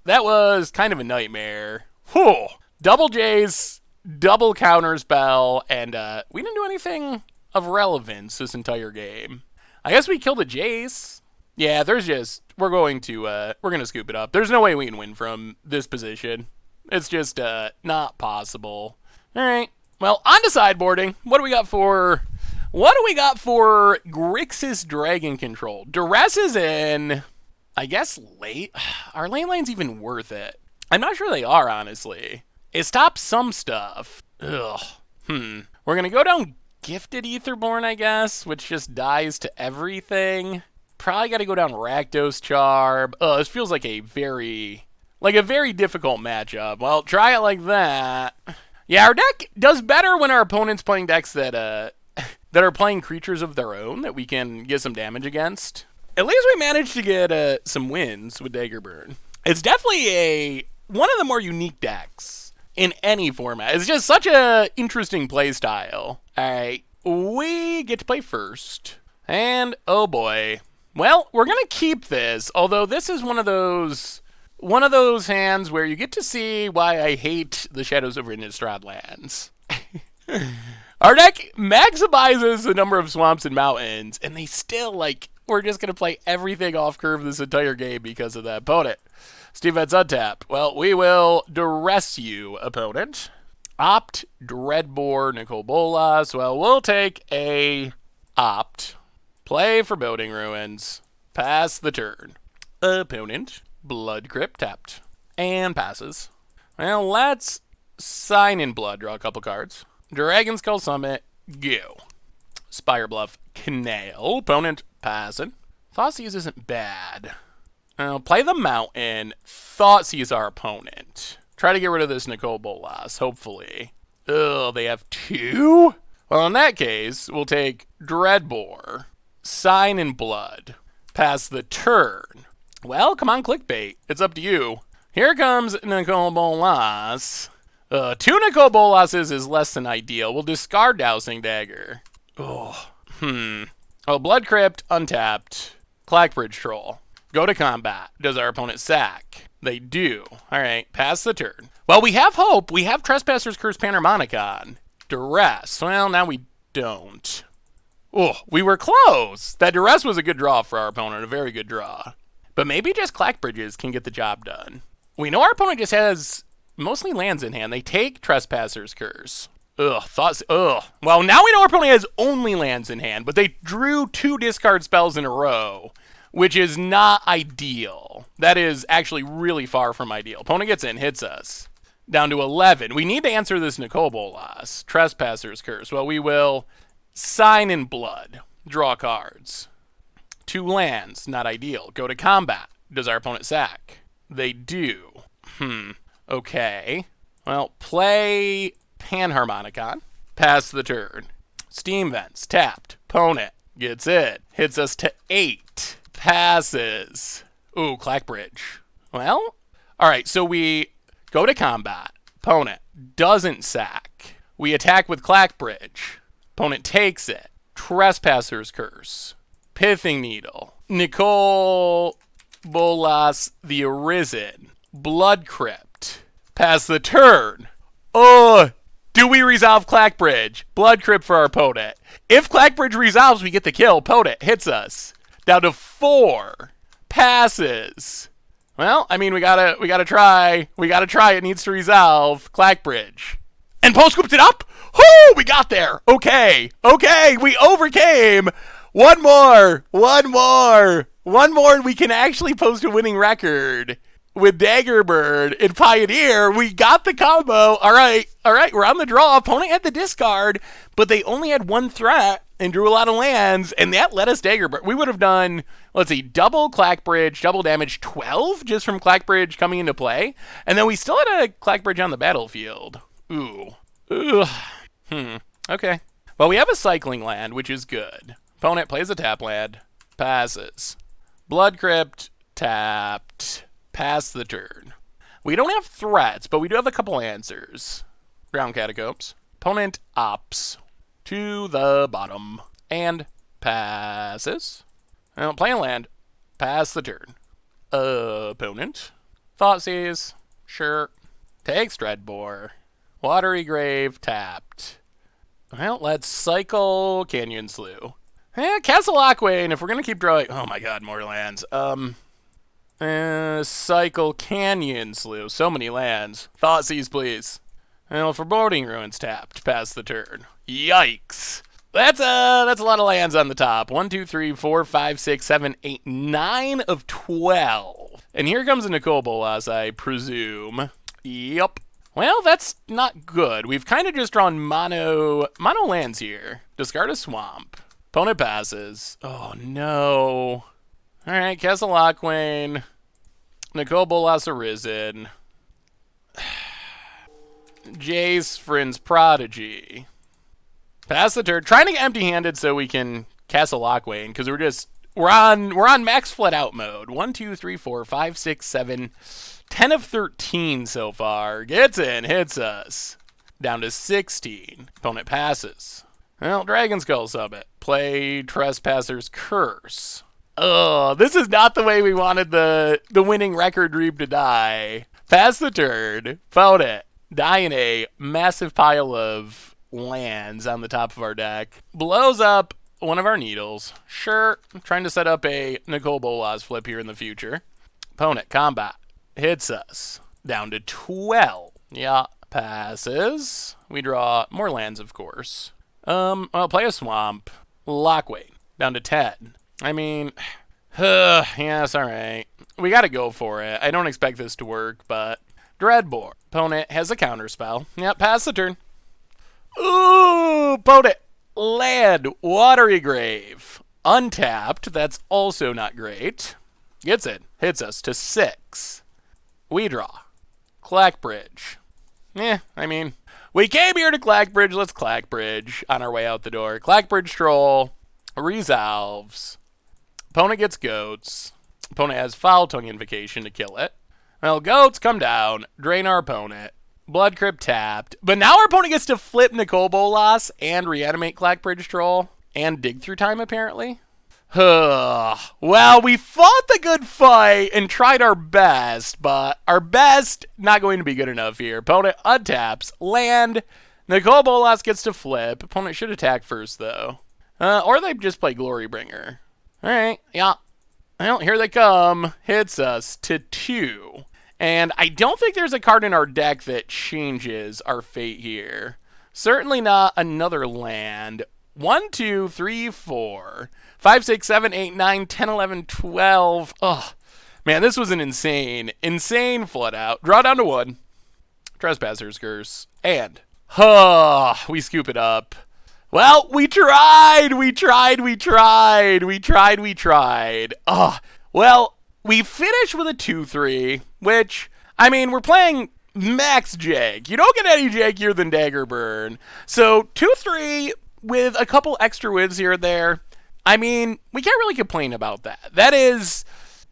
kind of a nightmare. Whew. Double Jace, double counter spell, and we didn't do anything of relevance this entire game. I guess we killed a Jace. Yeah, we're gonna scoop it up. There's no way we can win from this position. It's just not possible. All right. Well, on to sideboarding. What do we got for Grixis Dragon Control? Duress is in, I guess, late. Are lane lanes even worth it? I'm not sure they are, honestly. It stops some stuff. Ugh. We're gonna go down Gifted Aetherborn, I guess, which just dies to everything. Probably got to go down Rakdos Charm. This feels like a very difficult matchup. Well, try it like that. Yeah, our deck does better when our opponent's playing decks that are playing creatures of their own that we can get some damage against. At least we managed to get some wins with Daggerburn. It's definitely one of the more unique decks in any format. It's just such a interesting play style. All right, we get to play first. And oh boy. Well, we're going to keep this, although this is one of those hands where you get to see why I hate the Shadows over Innistrad lands. Our deck maximizes the number of swamps and mountains, and they still, like, we're just going to play everything off curve this entire game because of that opponent. Steve Vets untap. Well, we will duress you, opponent. Opt, Dreadbore, Nicol Bolas. Well, we'll take a opt. Play Foreboding Ruins. Pass the turn. Opponent, Blood Crypt tapped. And passes. Well, let's sign in blood. Draw a couple cards. Dragon Skull Summit. Go. Spire Bluff. Canal. Opponent, passing. Thoughtseize isn't bad. Play the Mountain. Thoughtseize our opponent. Try to get rid of this Nicol Bolas, hopefully. Ugh, they have two? Well, in that case, we'll take Dreadbore. Sign in blood. Pass the turn. Well, come on, clickbait. It's up to you. Here comes Nicol Bolas. Two Nicol Bolases is less than ideal. We'll discard Dowsing Dagger. Oh, Blood Crypt, untapped. Clackbridge Troll. Go to combat. Does our opponent sack? They do. All right, pass the turn. Well, we have hope. We have Trespasser's Curse Panharmonicon. Duress. Well, now we don't. Oh, we were close. That Duress was a good draw for our opponent, a very good draw. But maybe just Clackbridges can get the job done. We know our opponent just has mostly lands in hand. They take Trespasser's Curse. Well, now we know our opponent has only lands in hand, but they drew 2 discard spells in a row, which is not ideal. That is actually really far from ideal. Opponent gets in, hits us. Down to 11. We need to answer this Nicol Bolas. Trespasser's Curse. Well, we will sign in blood. Draw cards. 2 lands. Not ideal. Go to combat. Does our opponent sack? They do. Okay. Well, play Panharmonicon. Pass the turn. Steam Vents. Tapped. Opponent gets it. Hits us to 8. Passes. Ooh, Clackbridge. Well, all right, so we go to combat. Opponent doesn't sack. We attack with Clackbridge. Opponent takes it. Trespasser's Curse. Pithing Needle. Nicol Bolas the Arisen. Blood Crypt. Pass the turn. Oh, do we resolve Clackbridge? Blood Crypt for our opponent. If Clackbridge resolves, we get the kill. Opponent hits us. Down to 4. Passes. Well, I mean, we gotta try. We gotta try. It needs to resolve. Clackbridge. And post-scooped it up? Whoo! We got there. Okay. We overcame. One more, and we can actually post a winning record. With Daggerbird and Pioneer, we got the combo. All right, we're on the draw. Opponent had the discard, but they only had 1 threat and drew a lot of lands, and that let us Daggerbird. We would have done, let's see, double Clackbridge, double damage, 12 just from Clackbridge coming into play, and then we still had a Clackbridge on the battlefield. Ooh. Okay. Well, we have a cycling land, which is good. Opponent plays a tap land, passes. Blood Crypt, tapped. Pass the turn. We don't have threats, but we do have a couple answers. Ground Catacombs. Opponent opts to the bottom and passes. Well, playing land. Pass the turn. Opponent. Thoughtseize. Sure. Takes Dreadbore. Watery Grave tapped. Well, let's cycle Canyon Slough. Castle Lockwain, if we're going to keep drawing... Oh my god, more lands. Cycle Canyon Slough. So many lands. Thoughtseize, please. Well, Foreboding Ruins tapped. Pass the turn. Yikes. That's a lot of lands on the top. 1, 2, 3, 4, 5, 6, 7, 8, 9 of 12. And here comes a Nicol Bolas, I presume. Yep. Well, that's not good. We've kind of just drawn mono lands here. Discard a swamp. Opponent passes. Oh, no. All right, Castle Lockwain. Nicol Bolas Arisen. Jace Friend's Prodigy. Pass the turn. Trying to get empty-handed so we can Castle Lockwain, because We're on max flat out mode. 1, 2, 3, 4, 5, 6, 7, 10 of 13 so far. Gets in, hits us. Down to 16. Opponent passes. Well, Dragon Skull Summit. Play Trespasser's Curse. Oh, this is not the way we wanted the winning record dream to die. Pass the turn. Opponent. Die in a massive pile of lands on the top of our deck. Blows up one of our needles. Sure, I'm trying to set up a Nicole Bolas flip here in the future. Opponent, combat. Hits us. Down to 12. Yeah, passes. We draw more lands, of course. I'll play a swamp. Lockweight. Down to 10. I mean, yeah, it's alright. We gotta go for it. I don't expect this to work, but... Dreadbore. Opponent has a counterspell. Yep, pass the turn. Ooh, opponent. Land. Watery Grave. Untapped. That's also not great. Gets it. Hits us to 6. We draw. Clackbridge. I mean, we came here to Clackbridge. Let's Clackbridge on our way out the door. Clackbridge Troll. Resolves. Opponent gets goats. Opponent has Foul Tongue Invocation to kill it. Well, goats come down, drain our opponent. Blood Crypt tapped. But now our opponent gets to flip Nicole Bolas and reanimate Clackbridge Troll. And dig through time, apparently. Well, we fought the good fight and tried our best, but our best not going to be good enough here. Opponent untaps, land. Nicole Bolas gets to flip. Opponent should attack first, though. Or they just play Glorybringer. Alright, yeah. Well, here they come. Hits us to 2. And I don't think there's a card in our deck that changes our fate here. Certainly not another land. 1, 2, 3, 4, 5, 6, 7, 8, 9, 10, 11, 12. Oh, man, this was an insane flood out. Draw down to 1. Trespasser's Curse. And, we scoop it up. Well, we tried. Well, we finished with a 2-3, which, I mean, we're playing max jank. You don't get any jankier than Daggerburn. So, 2-3 with a couple extra wins here and there. I mean, we can't really complain about that. That is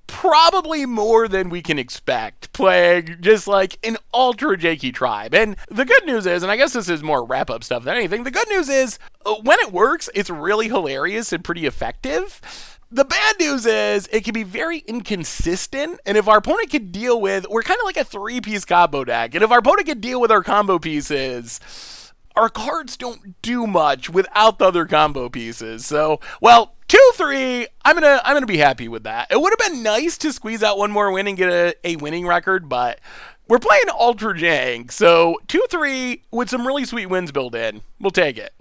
probably more than we can expect playing just like an ultra janky tribe. And the good news is, and I guess this is more wrap-up stuff than anything, the good news is when it works, it's really hilarious and pretty effective. The bad news is it can be very inconsistent, and if our opponent can deal with, we're kind of like a 3-piece combo deck, and if our opponent can deal with our combo pieces, our cards don't do much without the other combo pieces. So, well, 2-3, I'm gonna be happy with that. It would have been nice to squeeze out one more win and get a winning record, but we're playing Ultra Jank, so 2-3 with some really sweet wins built in. We'll take it.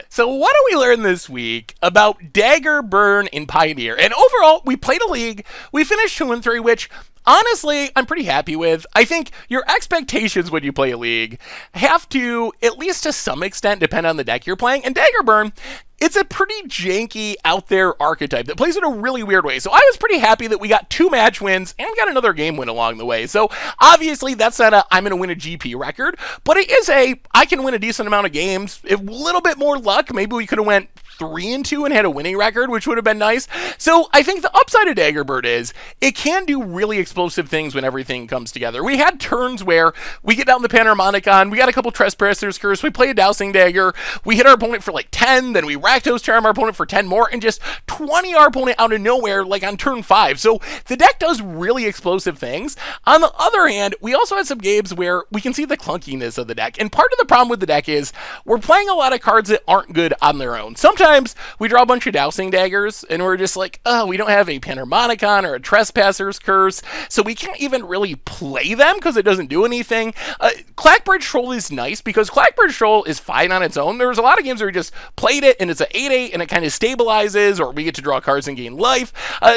So what do we learn this week about Daggerburn in Pioneer? And overall, we played a league. We finished 2-3, which honestly, I'm pretty happy with. I think your expectations when you play a league have to, at least to some extent, depend on the deck you're playing. And Daggerburn, it's a pretty janky, out there archetype that plays in a really weird way. So I was pretty happy that we got 2 match wins and we got another game win along the way. So obviously that's not a I'm going to win a GP record, but it is a I can win a decent amount of games. A little bit more luck. Maybe we could have went 3-2 and had a winning record, which would have been nice. So I think the upside of Daggerbird is it can do really explosive things when everything comes together. We had turns where we get down the Panharmonicon, we got a couple Trespasser's Curse, we play a Dowsing Dagger, we hit our opponent for like 10, then we Rakdos Charm our opponent for 10 more, and just 20 our opponent out of nowhere, like on turn 5. So the deck does really explosive things. On the other hand, we also had some games where we can see the clunkiness of the deck, and part of the problem with the deck is we're playing a lot of cards that aren't good on their own. Sometimes we draw a bunch of Dowsing Daggers, and we're just like, oh, we don't have a Panharmonicon or a Trespasser's Curse, so we can't even really play them because it doesn't do anything. Clackbridge Troll is nice because Clackbridge Troll is fine on its own. There's a lot of games where we just played it, and it's an 8/8, and it kind of stabilizes, or we get to draw cards and gain life.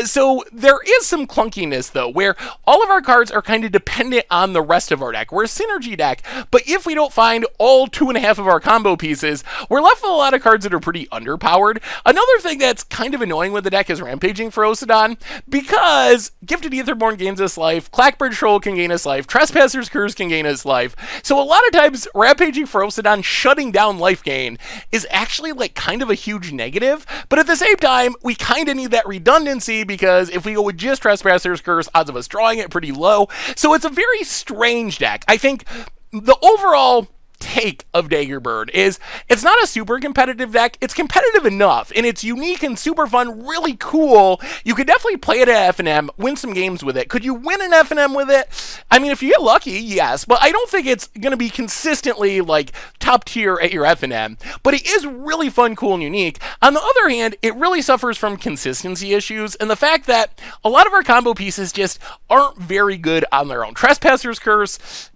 So there is some clunkiness, though, where all of our cards are kind of dependent on the rest of our deck. We're a synergy deck, but if we don't find all 2.5 of our combo pieces, we're left with a lot of cards that are pretty underpowered. underpowered. Another thing that's kind of annoying with the deck is Rampaging Ferocidon, because Gifted Aetherborn gains us life, Clackbird Troll can gain us life, Trespasser's Curse can gain us life. So a lot of times, Rampaging Ferocidon shutting down life gain is actually like kind of a huge negative, but at the same time, we kind of need that redundancy, because if we go with just Trespasser's Curse, odds of us drawing it pretty low. So it's a very strange deck. I think the overall take of Daggerbird is it's not a super competitive deck. It's competitive enough, and it's unique and super fun, really cool. You could definitely play it at FNM, win some games with it. Could you win an FNM with it? I mean, if you get lucky, yes, but I don't think it's going to be consistently like top tier at your FNM, but it is really fun, cool, and unique. On the other hand, it really suffers from consistency issues and the fact that a lot of our combo pieces just aren't very good on their own. Trespasser's Curse,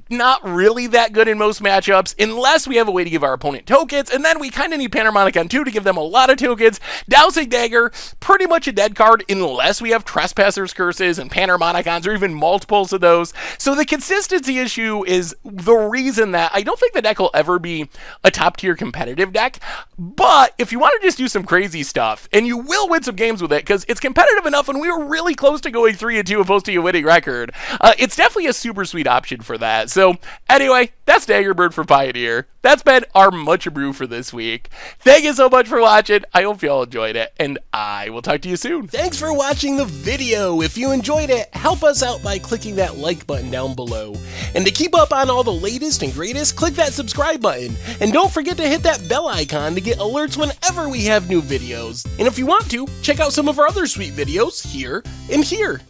not really that good in most matchups, unless we have a way to give our opponent tokens, and then we kind of need Panharmonicon too to give them a lot of tokens. Dowsing Dagger, pretty much a dead card unless we have Trespasser's Curses and Panharmonicons, or even multiples of those. So the consistency issue is the reason that I don't think the deck will ever be a top tier competitive deck, but if you want to just do some crazy stuff, and you will win some games with it, because it's competitive enough, and we were really close to going 3-2 opposed to a winning record, it's definitely a super sweet option for that. So anyway, that's Daggerbird for Pioneer. That's been our Much Abrew for this week. Thank you so much for watching. I hope you all enjoyed it, and I will talk to you soon. Thanks for watching the video. If you enjoyed it, help us out by clicking that like button down below. And to keep up on all the latest and greatest, click that subscribe button. And don't forget to hit that bell icon to get alerts whenever we have new videos. And if you want to, check out some of our other sweet videos here and here.